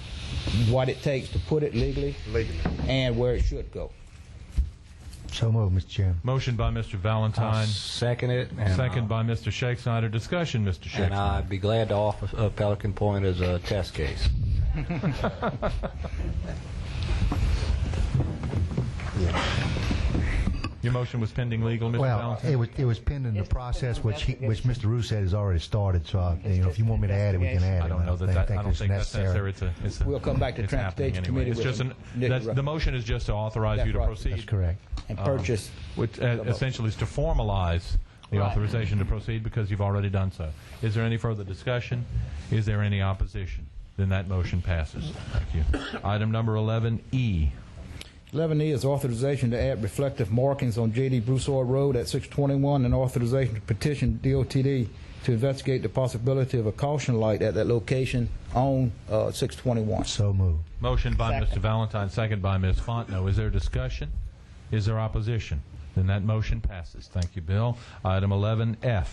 what it takes to put it legally and where it should go. So moved, Mr. Chairman. Motion by Mr. Valentine. Second it. Second by Mr. Shakespeare. Discussion, Mr. Shakespeare. And I'd be glad to offer Pelican Point as a test case. Your motion was pending legal, Mr. Valentine? Well, it was pending the process, which Mr. Roos said has already started. So, if you want me to add it, we can add it. I don't think that's necessary. We'll come back to Transportation Committee. It's just the motion is just to authorize you to proceed. That's correct. And purchase. Which essentially is to formalize the authorization to proceed because you've already done so. Is there any further discussion? Is there any opposition? Then that motion passes. Thank you. Item number 11E. 11E is authorization to add reflective markings on J.D. Broussard Road at 621 and authorization to petition DOTD to investigate the possibility of a caution light at that location on 621. So moved. Motion by Mr. Valentine, second by Ms. Fontenot. Is there discussion? Is there opposition? Then that motion passes. Thank you, Bill. Item 11F.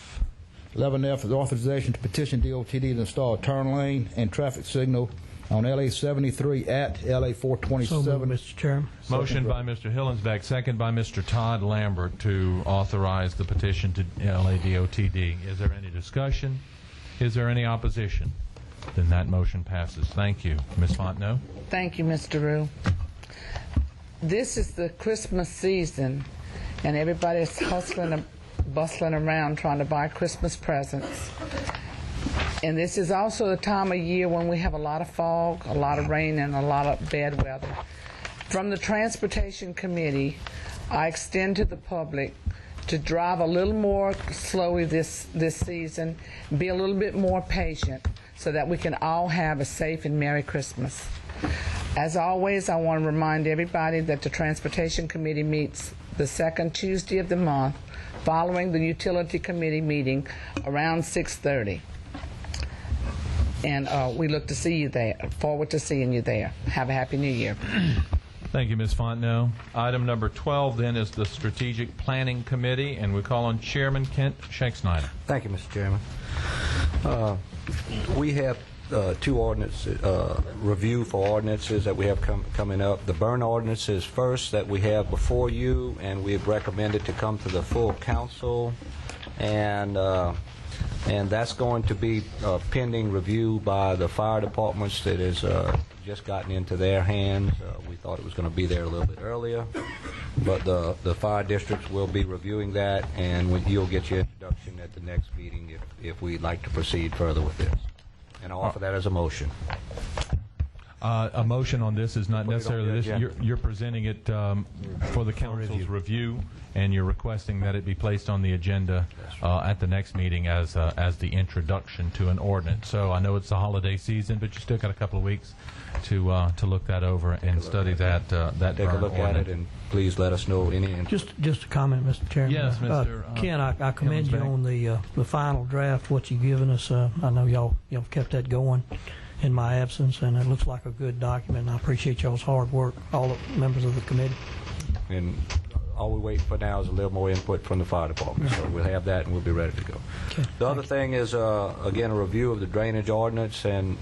11F is authorization to petition DOTD to install a turn lane and traffic signal on LA 73 at LA 427. So moved, Mr. Chairman. Motion by Mr. Hillensbeck, second by Mr. Todd Lambert to authorize the petition to LA DOTD. Is there any discussion? Is there any opposition? Then that motion passes. Thank you. Ms. Fontenot? Thank you, Mr. Rue. This is the Christmas season, and everybody's hustling and bustling around trying to buy Christmas presents. And this is also the time of year when we have a lot of fog, a lot of rain, and a lot of bad weather. From the Transportation Committee, I extend to the public to drive a little more slowly this season, be a little bit more patient, so that we can all have a safe and Merry Christmas. As always, I want to remind everybody that the Transportation Committee meets the second Tuesday of the month, following the Utility Committee meeting around 6:30. And we look to see you there. Forward to seeing you there. Have a Happy New Year. Thank you, Ms. Fontenot. Item number 12, then, is the Strategic Planning Committee, and we call on Chairman Kent Shakespeare. Thank you, Mr. Chairman. We have two ordinance review for ordinances that we have coming up. The burn ordinance is first that we have before you, and we have recommended to come to the full council, and that's going to be pending review by the fire departments that has just gotten into their hands. We thought it was going to be there a little bit earlier, but the fire districts will be reviewing that, and you'll get your introduction at the next meeting if we'd like to proceed further with this. And I'll offer that as a motion. A motion on this is not Put it on necessarily the this. agenda. You're presenting it for the council's review, and you're requesting that it be placed on the agenda at the next meeting as the introduction to an ordinance. So I know it's the holiday season, but you still got a couple of weeks to look that over and study that Take a look at it, and please let us know any. Just a comment, Mr. Chairman. Yes, Mr. Ken, I commend you on the final draft, what you've given us. I know y'all kept that going in my absence, and it looks like a good document, and I appreciate y'all's hard work, all the members of the committee. And all we wait for now is a little more input from the fire department. So we'll have that, and we'll be ready to go. Okay. The other thing is, again, a review of the drainage ordinance, and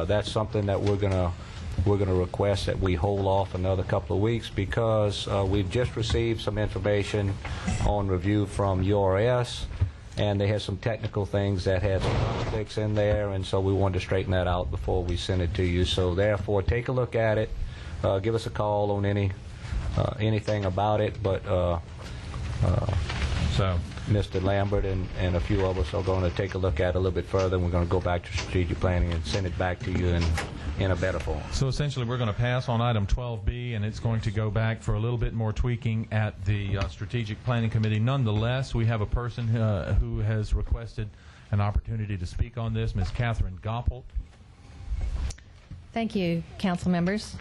that's something that we're gonna request that we hold off another couple of weeks, because we've just received some information on review from URS, and they had some technical things that had some conflicts in there, and so we wanted to straighten that out before we send it to you. So therefore, take a look at it. Give us a call on anything about it, but so Mr. Lambert and a few of us are going to take a look at it a little bit further, and we're going to go back to strategic planning and send it back to you in a better form. So essentially, we're going to pass on item 12B, and it's going to go back for a little bit more tweaking at the Strategic Planning Committee. Nonetheless, we have a person who has requested an opportunity to speak on this, Ms. Catherine Goppelt. Thank you, council members.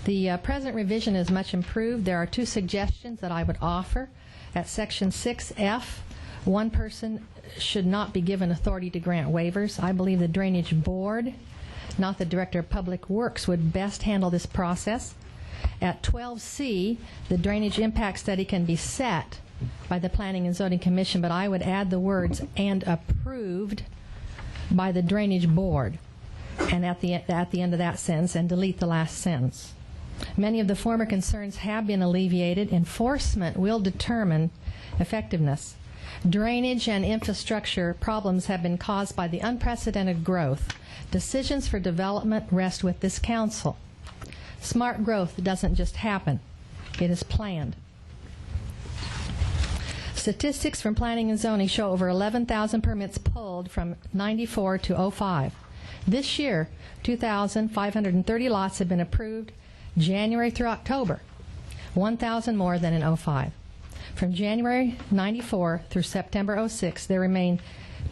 The present revision is much improved. There are two suggestions that I would offer. At Section 6F, one person should not be given authority to grant waivers. I believe the Drainage Board, not the Director of Public Works, would best handle this process. At 12C, the drainage impact study can be set by the Planning and Zoning Commission, but I would add the words "and approved by the Drainage Board," and at the end of that sentence, and delete the last sentence. Many of the former concerns have been alleviated. Enforcement will determine effectiveness. Drainage and infrastructure problems have been caused by the unprecedented growth. Decisions for development rest with this council. Smart growth doesn't just happen. It is planned. Statistics from Planning and Zoning show over 11,000 permits pulled from 94 to 05. This year, 2,530 lots have been approved January through October, 1,000 more than in 05. From January 94 through September 06, there remain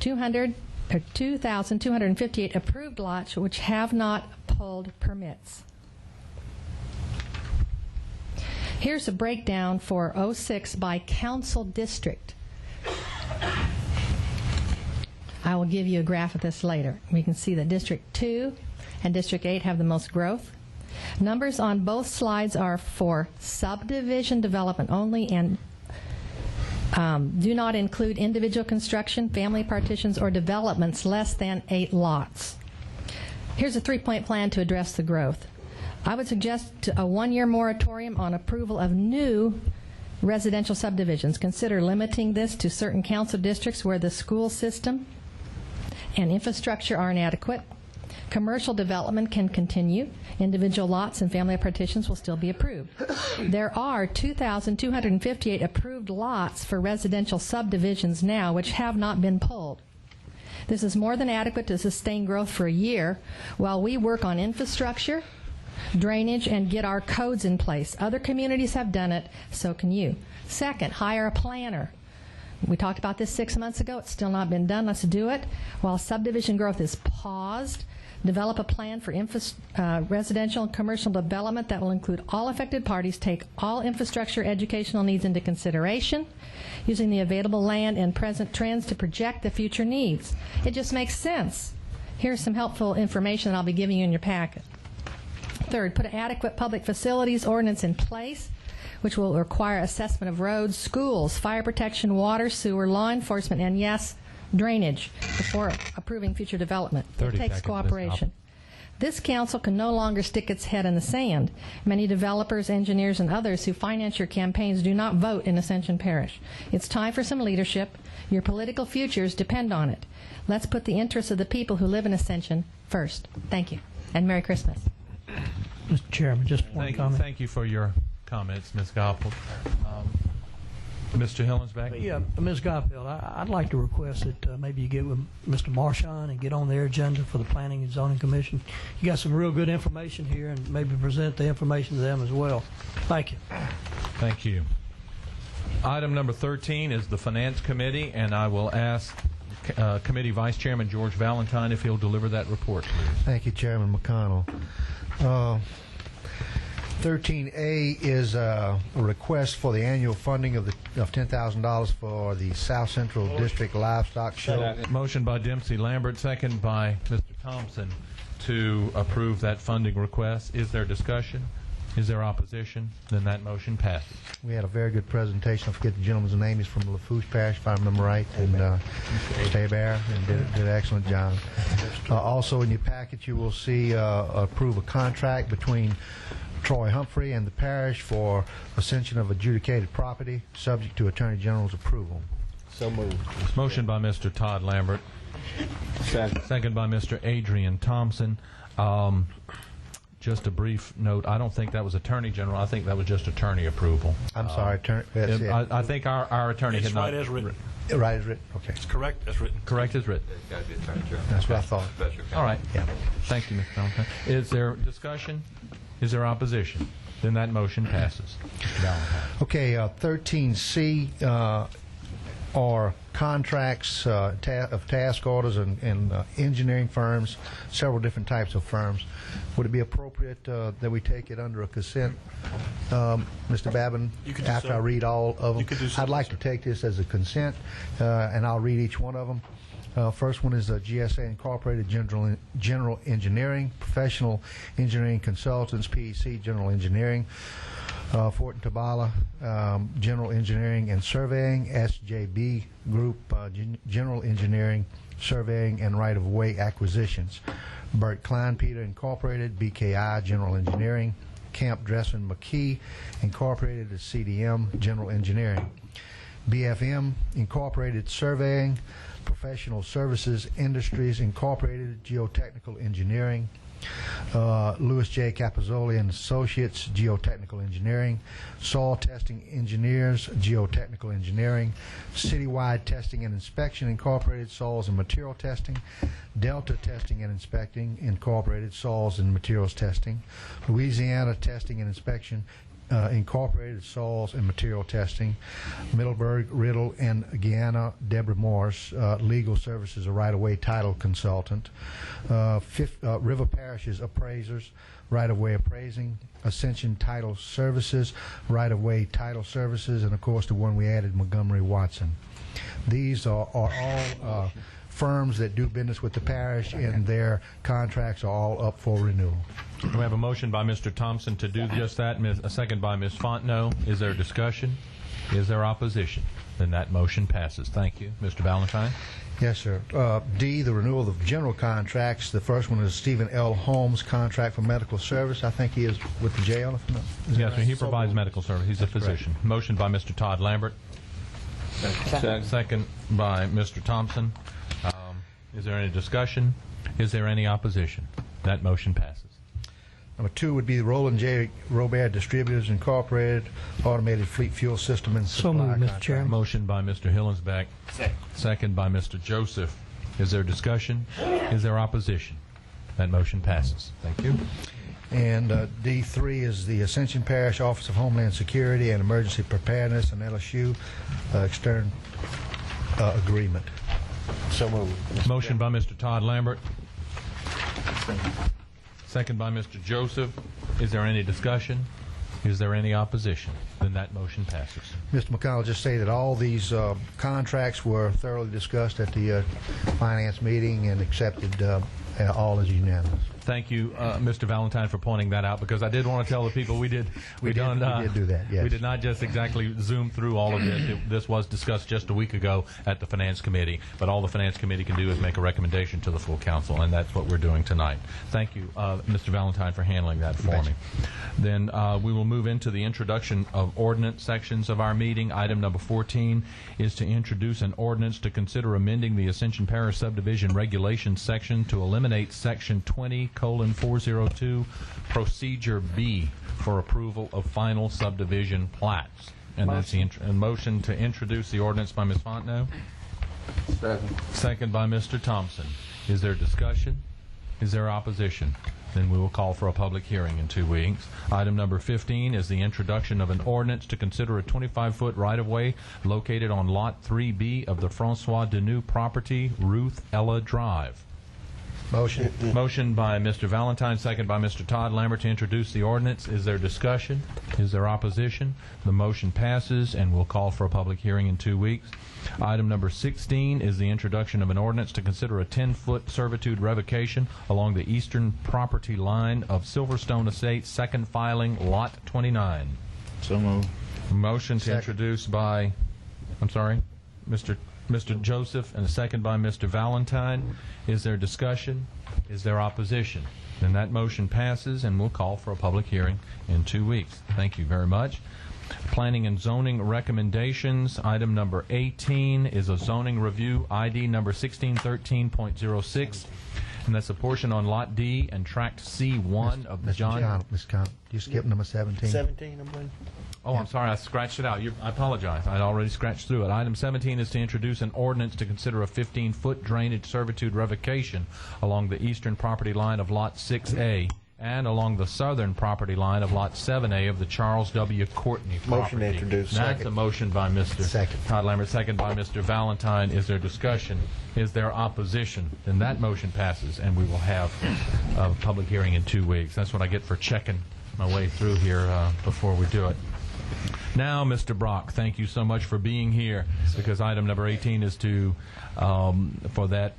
2,258 approved lots which have not pulled permits. Here's a breakdown for 06 by council district. I will give you a graph of this later. We can see that District 2 and District 8 have the most growth. Numbers on both slides are for subdivision development only and do not include individual construction, family partitions, or developments less than 8 lots. Here's a 3-point plan to address the growth. I would suggest a 1-year moratorium on approval of new residential subdivisions. Consider limiting this to certain council districts where the school system and infrastructure are inadequate. Commercial development can continue. Individual lots and family partitions will still be approved. There are 2,258 approved lots for residential subdivisions now which have not been pulled. This is more than adequate to sustain growth for a year while we work on infrastructure, drainage, and get our codes in place. Other communities have done it, so can you. Second, hire a planner. We talked about this 6 months ago. It's still not been done. Let's do it. While subdivision growth is paused, develop a plan for residential and commercial development that will include all affected parties, take all infrastructure educational needs into consideration, using the available land and present trends to project the future needs. It just makes sense. Here's some helpful information that I'll be giving you in your packet. Third, put an adequate public facilities ordinance in place, which will require assessment of roads, schools, fire protection, water, sewer, law enforcement, and yes, drainage before approving future development. It takes cooperation. This council can no longer stick its head in the sand. Many developers, engineers, and others who finance your campaigns do not vote in Ascension Parish. It's time for some leadership. Your political futures depend on it. Let's put the interests of the people who live in Ascension first. Thank you, and Merry Christmas. Mr. Chairman, just one comment. Thank you for your comments, Ms. Goppel. Mr. Hillensback? Yeah, Ms. Garfield, I'd like to request that maybe you get with Mr. Marchand and get on their agenda for the Planning and Zoning Commission. You got some real good information here, and maybe present the information to them as well. Thank you. Thank you. Item number 13 is the Finance Committee, and I will ask Committee Vice Chairman George Valentine if he'll deliver that report, please. Thank you, Chairman McConnell. 13A is a request for the annual funding of $10,000 for the South Central District Livestock Show. Motion by Dempsey Lambert, second by Mr. Thompson to approve that funding request. Is there discussion? Is there opposition? Then that motion passes. We had a very good presentation. I forget the gentleman's name. He's from Lafourche Parish, if I remember right, and Mr. Bear, and did an excellent job. Also in your packet, you will see approve a contract between Troy Humphrey and the parish for Ascension of adjudicated property, subject to Attorney General's approval. So moved. Motion by Mr. Todd Lambert. Second by Mr. Adrian Thompson. Just a brief note, I don't think that was Attorney General. I think that was just attorney approval. I'm sorry, Attorney. I think our attorney had not... It's right as written. Right as written. Okay. It's correct as written. Correct as written. It's got to be Attorney General. That's what I thought. All right. Yeah. Thank you, Mr. Valentine. Is there discussion? Is there opposition? Then that motion passes. Mr. Valentine. Okay, 13C are contracts of task orders and engineering firms, several different types of firms. Would it be appropriate that we take it under a consent, Mr. Babin, after I read all of them? I'd like to take this as a consent, and I'll read each one of them. First one is GSA Incorporated General Engineering, Professional Engineering Consultants, PEC General Engineering, Fort and Tabala General Engineering and Surveying, SJB Group General Engineering, Surveying and Right-of-Way Acquisitions, Burt Klein Peter Incorporated, BKI General Engineering, Camp Dresden McKee Incorporated, CDM General Engineering, BFM Incorporated Surveying, Professional Services Industries Incorporated, Geotechnical Engineering, Louis J. Capozzoli and Associates, Geotechnical Engineering, Soil Testing Engineers, Geotechnical Engineering, Citywide Testing and Inspection Incorporated, Soils and Material Testing, Delta Testing and Inspecting Incorporated, Soils and Materials Testing, Louisiana Testing and Inspection Incorporated, Soils and Material Testing, Middleburg, Riddle, and Guyana, Deborah Morris, Legal Services, a right-of-way title consultant, River Parishes Appraisers, right-of-way appraising, Ascension Title Services, right-of-way title services, and of course the one we added, Montgomery Watson. These are all firms that do business with the parish, and their contracts are all up for renewal. We have a motion by Mr. Thompson to do just that, a second by Ms. Fontenot. Is there discussion? Is there opposition? Then that motion passes. Thank you. Mr. Valentine? Yes, sir. D, the renewal of general contracts. The first one is Stephen L. Holmes, contract for medical service. I think he is with the jail. Yes, sir. He provides medical service. He's a physician. Correct. Motion by Mr. Todd Lambert. Second by Mr. Thompson. Is there any discussion? Is there any opposition? That motion passes. Number 2 would be the Roland J. Robert Distributors Incorporated, Automated Fleet Fuel System and Supply. So moved, Mr. Chairman. Motion by Mr. Hillensback. Second by Mr. Joseph. Is there discussion? Is there opposition? That motion passes. Thank you. And D3 is the Ascension Parish Office of Homeland Security and Emergency Preparedness and LSU extern agreement. So moved. Motion by Mr. Todd Lambert. Second by Mr. Joseph. Is there any discussion? Is there any opposition? Then that motion passes. Mr. McConnell, just say that all these contracts were thoroughly discussed at the finance meeting and accepted all as unanimous. Thank you, Mr. Valentine, for pointing that out, because I did want to tell the people we did do that. Yes. We did not just exactly zoom through all of this. This was discussed just a week ago at the Finance Committee, but all the Finance Committee can do is make a recommendation to the full council, and that's what we're doing tonight. Thank you, Mr. Valentine, for handling that for me. Then we will move into the introduction of ordinance sections of our meeting. Item number 14 is to introduce an ordinance to consider amending the Ascension Parish Subdivision Regulations section to eliminate Section 20:402, Procedure B, for approval of final subdivision plats. And that's the a motion to introduce the ordinance by Ms. Fontenot. Second. Second by Mr. Thompson. Is there discussion? Is there opposition? Then we will call for a public hearing in 2 weeks. Item number 15 is the introduction of an ordinance to consider a 25-foot right-of-way located on Lot 3B of the Francois Deneau property, Ruth Ella Drive. Motion. Motion by Mr. Valentine, second by Mr. Todd Lambert to introduce the ordinance. Is there discussion? Is there opposition? The motion passes, and we'll call for a public hearing in 2 weeks. Item number 16 is the introduction of an ordinance to consider a 10-foot servitude revocation along the eastern property line of Silverstone Estates, second filing, Lot 29. So moved. Motion to introduce by, I'm sorry, Mr. Joseph, and a second by Mr. Valentine. Is there discussion? Is there opposition? Then that motion passes, and we'll call for a public hearing in 2 weeks. Thank you very much. Planning and zoning recommendations. Item number 18 is a zoning review, ID number 1613.06, and that's a portion on Lot D and Tract C1 of the John... Mr. Conn, you skipped number 17. 17, I believe. Oh, I'm sorry, I scratched it out. I apologize. I'd already scratched through it. Item 17 is to introduce an ordinance to consider a 15-foot drainage servitude revocation along the eastern property line of Lot 6A and along the southern property line of Lot 7A of the Charles W. Courtney property. Motion to introduce. That's a motion by Mr. Todd Lambert, second by Mr. Valentine. Is there discussion? Is there opposition? Then that motion passes, and we will have a public hearing in 2 weeks. That's what I get for checking my way through here before we do it. Now, Mr. Brock, thank you so much for being here, because item number 18 is to, for that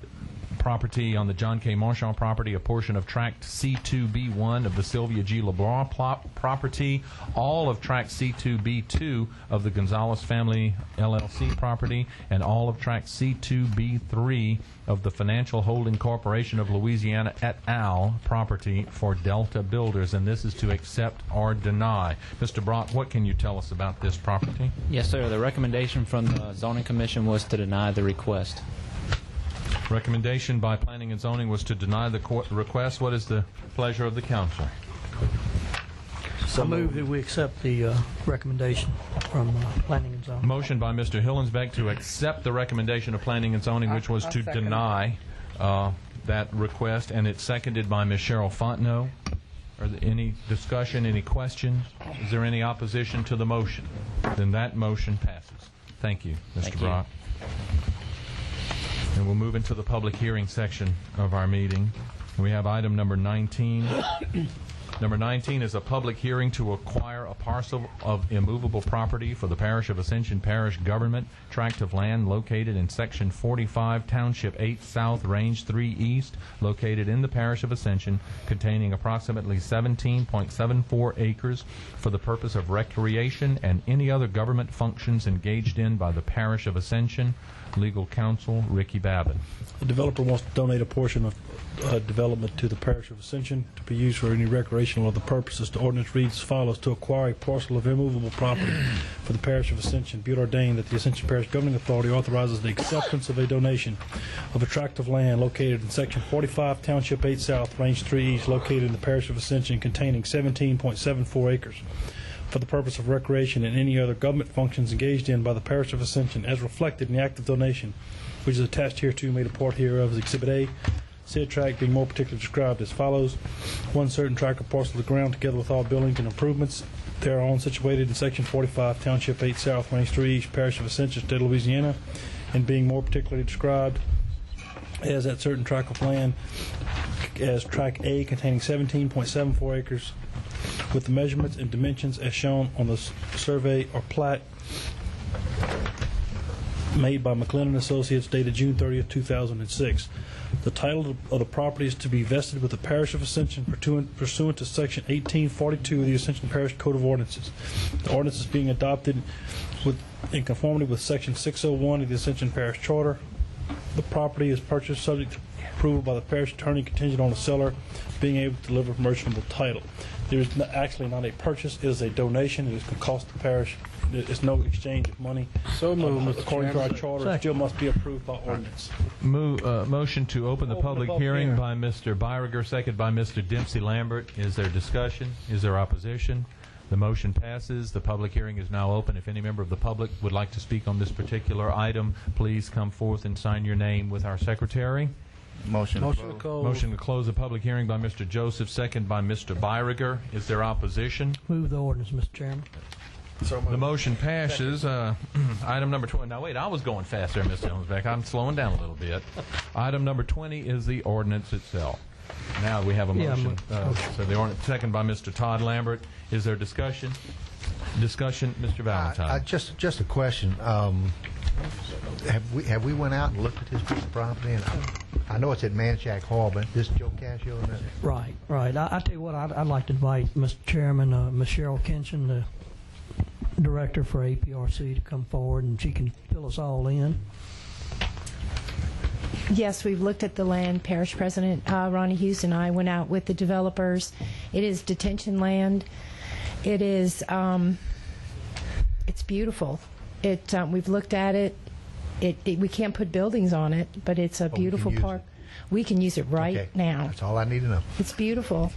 property on the John K. Marchand property, a portion of Tract C2B1 of the Sylvia G. LeBlanc property, all of Tract C2B2 of the Gonzalez Family LLC property, and all of Tract C2B3 of the Financial Holding Corporation of Louisiana et al. Property for Delta Builders, and this is to accept or deny. Mr. Brock, what can you tell us about this property? Yes, sir. The recommendation from the Zoning Commission was to deny the request. Recommendation by Planning and Zoning was to deny the request. What is the pleasure of the council? I move that we accept the recommendation from Planning and Zoning. Motion by Mr. Hillensbeck to accept the recommendation of Planning and Zoning, which was to deny that request, and it's seconded by Ms. Cheryl Fontenot. Are there any discussion, any questions? Is there any opposition to the motion? Then that motion passes. Thank you, Mr. Brock. And we'll move into the public hearing section of our meeting. We have item number 19. Number 19 is a public hearing to acquire a parcel of immovable property for the Parish of Ascension Parish Government, tract of land located in Section 45, Township 8 South, Range 3 East, located in the Parish of Ascension, containing approximately 17.74 acres for the purpose of recreation and any other government functions engaged in by the Parish of Ascension. Legal counsel, Ricky Babin. The developer wants to donate a portion of development to the Parish of Ascension to be used for any recreational other purposes. The ordinance reads as follows: to acquire a parcel of immovable property for the Parish of Ascension, be it ordained that the Ascension Parish Governing Authority authorizes the acceptance of a donation of a tract of land located in Section 45, Township 8 South, Range 3 East, located in the Parish of Ascension, containing 17.74 acres for the purpose of recreation and any other government functions engaged in by the Parish of Ascension, as reflected in the act of donation, which is attached hereto, made a part hereof as Exhibit A. Said tract being more particularly described as follows: one certain tract of parcel of ground, together with all buildings and improvements thereon, situated in Section 45, Township 8 South, Range 3 East, Parish of Ascension, State of Louisiana, and being more particularly described as that certain tract of land as Tract A, containing 17.74 acres, with the measurements and dimensions as shown on the survey or plat made by McLennan Associates, dated June 30th, 2006. The title of the property is to be vested with the Parish of Ascension pursuant to Section 1842 of the Ascension Parish Code of Ordinances. The ordinance is being adopted in conformity with Section 601 of the Ascension Parish Charter. The property is purchased subject to approval by the parish attorney, contingent on the seller being able to deliver a merchantable title. There is actually not a purchase; it is a donation. It is going to cost the parish. It's no exchange of money. So moved, Mr. According to our Chairman. charter, it still must be approved by ordinance. Motion to open the public hearing by Mr. Byriger, second by Mr. Dempsey Lambert. Is there discussion? Is there opposition? The motion passes. The public hearing is now open. If any member of the public would like to speak on this particular item, please come forth and sign your name with our secretary. Motion to close. Motion to close the public hearing by Mr. Joseph, second by Mr. Byriger. Is there opposition? Move the ordinance, Mr. Chairman. The motion passes. Item number 20. Now, wait, I was going fast there, Mr. Jonesbeck. I'm slowing down a little bit. Item number 20 is the ordinance itself. Now we have a motion. So the ordinance, second by Mr. Todd Lambert. Is there discussion? Discussion, Mr. Valentine. Just a question. Have we went out and looked at this piece of property? And I know it's at Manchac Hall, but this Joe Cascio and that. Right. I tell you what, I'd like to invite Mr. Chairman, Ms. Cheryl Kinchin, the director for APRC, to come forward, and she can fill us all in. Yes, we've looked at the land. Parish President Ronnie Hughes and I went out with the developers. It is detention land. It is, it's beautiful. We've looked at it. We can't put buildings on it, but it's a beautiful park. We can use it right now. That's all I need to know. It's beautiful.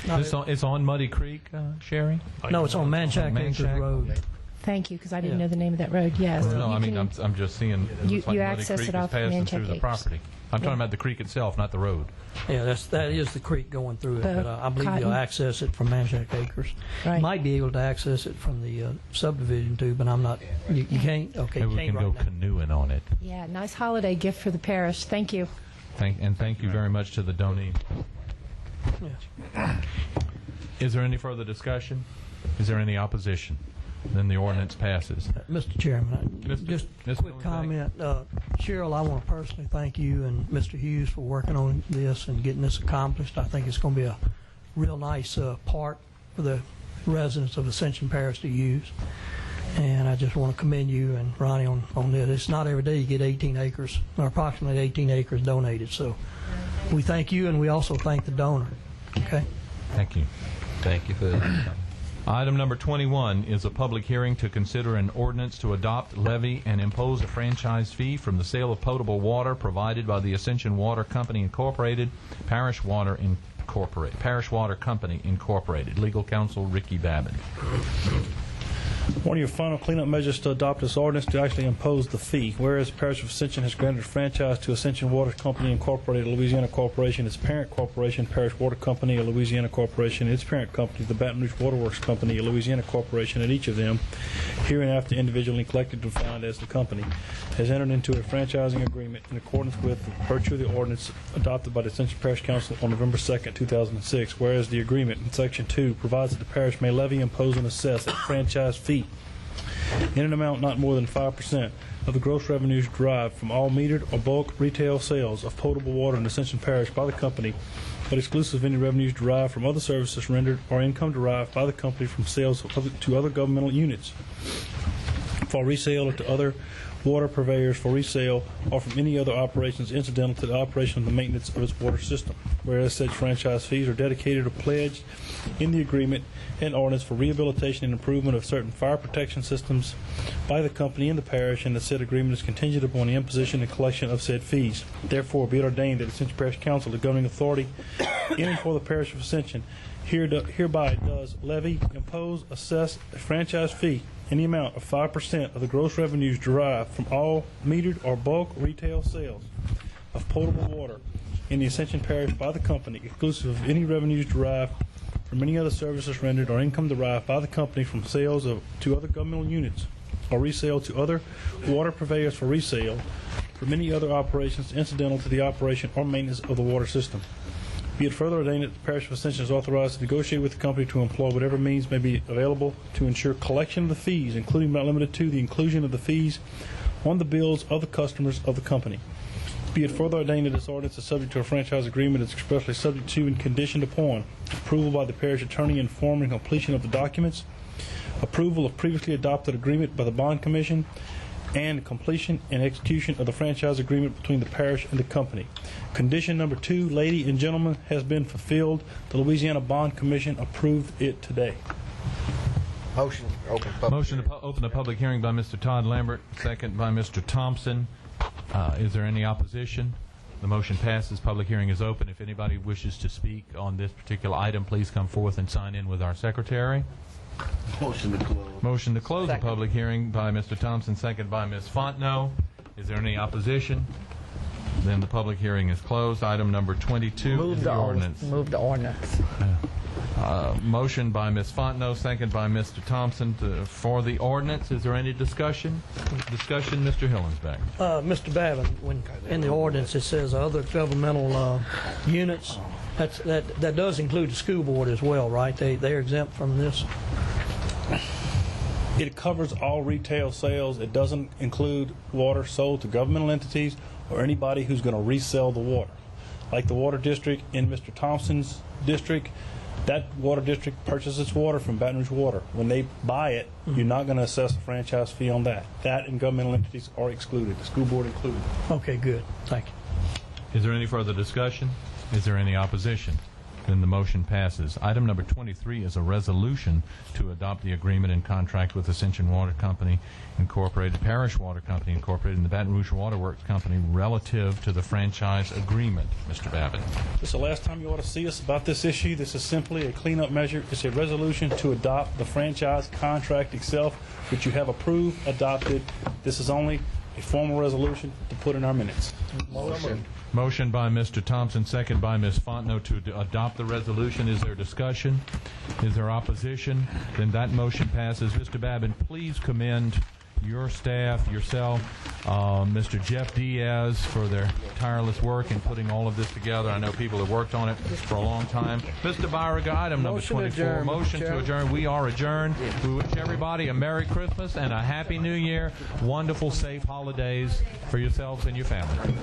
It's on Muddy Creek, Sherry? No, it's on Manchac Acres Road. Thank you, because I didn't know the name of that road. Yes. No, I mean, I'm just seeing it looks like you Muddy access Creek it is off passing through Manchac the Acres. property. I'm talking about the creek itself, not the road. Yeah, that is the creek going through it, The but I believe cotton. you'll access it from Manchac Acres. Right. You might be able to access it from the subdivision too, but I'm not. You can't. Okay, Maybe you we can't can go right now. canoeing on it. Yeah, nice holiday gift for the parish. Thank you. Thank you very much to the donee. Yeah. Is there any further discussion? Is there any opposition? Then the ordinance passes. Mr. Chairman, just a quick comment. Cheryl, I want to personally thank you and Mr. Hughes for working on this and getting this accomplished. I think it's going to be a real nice park for the residents of Ascension Parish to use. And I just want to commend you and Ronnie on this. It's not every day you get 18 acres, or approximately 18 acres donated. So we thank you, and we also thank the donor. Okay? Thank you. Thank you for that. Item number 21 is a public hearing to consider an ordinance to adopt, levy, and impose a franchise fee from the sale of potable water provided by the Ascension Water Company Incorporated, Parish Water Company Incorporated. Legal counsel Ricky Babin. One of your final cleanup measures to adopt this ordinance to actually impose the fee. Whereas the Parish of Ascension has granted a franchise to Ascension Water Company Incorporated, Louisiana Corporation, its parent corporation, Parish Water Company, a Louisiana Corporation, its parent company, the Baton Rouge Waterworks Company, a Louisiana Corporation, and each of them, hereinafter individually collected and defined as the company, has entered into a franchising agreement in accordance with the virtue of the ordinance adopted by the Ascension Parish Council on November 2nd, 2006. Whereas the agreement in Section 2 provides that the parish may levy, impose, and assess a franchise fee in an amount not more than 5% of the gross revenues derived from all metered or bulk retail sales of potable water in Ascension Parish by the company, but exclusive of any revenues derived from other services rendered or income derived by the company from sales to other governmental units for resale or to other water purveyors for resale or from any other operations incidental to the operation of the maintenance of its water system. Whereas such franchise fees are dedicated or pledged in the agreement and ordinance for rehabilitation and improvement of certain fire protection systems by the company in the parish, and the said agreement is contingent upon the imposition and collection of said fees. Therefore, be it ordained that Ascension Parish Council, the governing authority in and for the Parish of Ascension, hereby does levy, impose, assess a franchise fee in the amount of 5% of the gross revenues derived from all metered or bulk retail sales of potable water in the Ascension Parish by the company, exclusive of any revenues derived from any other services rendered or income derived by the company from sales to other governmental units or resale to other water purveyors for resale from any other operations incidental to the operation or maintenance of the water system. Be it further ordained that the Parish of Ascension is authorized to negotiate with the company to employ whatever means may be available to ensure collection of the fees, including but not limited to the inclusion of the fees on the bills of the customers of the company. Be it further ordained that this ordinance is subject to a franchise agreement is expressly subject to and conditioned upon approval by the parish attorney in form and completion of the documents, approval of previously adopted agreement by the Bond Commission, and completion and execution of the franchise agreement between the parish and the company. Condition number 2, ladies and gentlemen, has been fulfilled. The Louisiana Bond Commission approved it today. Motion to open public Motion to open the public hearing by Mr. Todd Lambert, second by Mr. Thompson. Is there any opposition? The motion passes. Public hearing is open. If anybody wishes to speak on this particular item, please come forth and sign in with our secretary. Motion to close. Motion to close the public hearing by Mr. Thompson, second by Ms. Fontenot. Is there any opposition? Then the public hearing is closed. Item number 22 is the ordinance. Move the ordinance. Motion by Ms. Fontenot, second by Mr. Thompson for the ordinance. Is there any discussion? Discussion, Mr. Hillensback. Mr. Babin, when in the ordinance it says other governmental units, that does include the school board as well, right? They're exempt from this? It covers all retail sales. It doesn't include water sold to governmental entities or anybody who's going to resell the water. Like the water district in Mr. Thompson's district, that water district purchases water from Baton Rouge Water. When they buy it, you're not going to assess a franchise fee on that. That and governmental entities are excluded, the school board included. Okay, good. Thank you. Is there any further discussion? Is there any opposition? Then the motion passes. Item number 23 is a resolution to adopt the agreement and contract with Ascension Water Company Incorporated, Parish Water Company Incorporated, and the Baton Rouge Water Works Company relative to the franchise agreement. Mr. Babbitt. This is the last time you ought to see us about this issue. This is simply a cleanup measure. It's a resolution to adopt the franchise contract itself, which you have approved, adopted. This is only a formal resolution to put in our minutes. Motion by Mr. Thompson, second by Ms. Fontenot to adopt the resolution. Is there discussion? Is there opposition? Then that motion passes. Mr. Babin, please commend your staff, yourself, Mr. Jeff Diaz for their tireless work in putting all of this together. I know people have worked on it for a long time. Mr. Byriga, item number 24, motion to adjourn. We are adjourned. We wish everybody a Merry Christmas and a Happy New Year. Wonderful, safe holidays for yourselves and your family.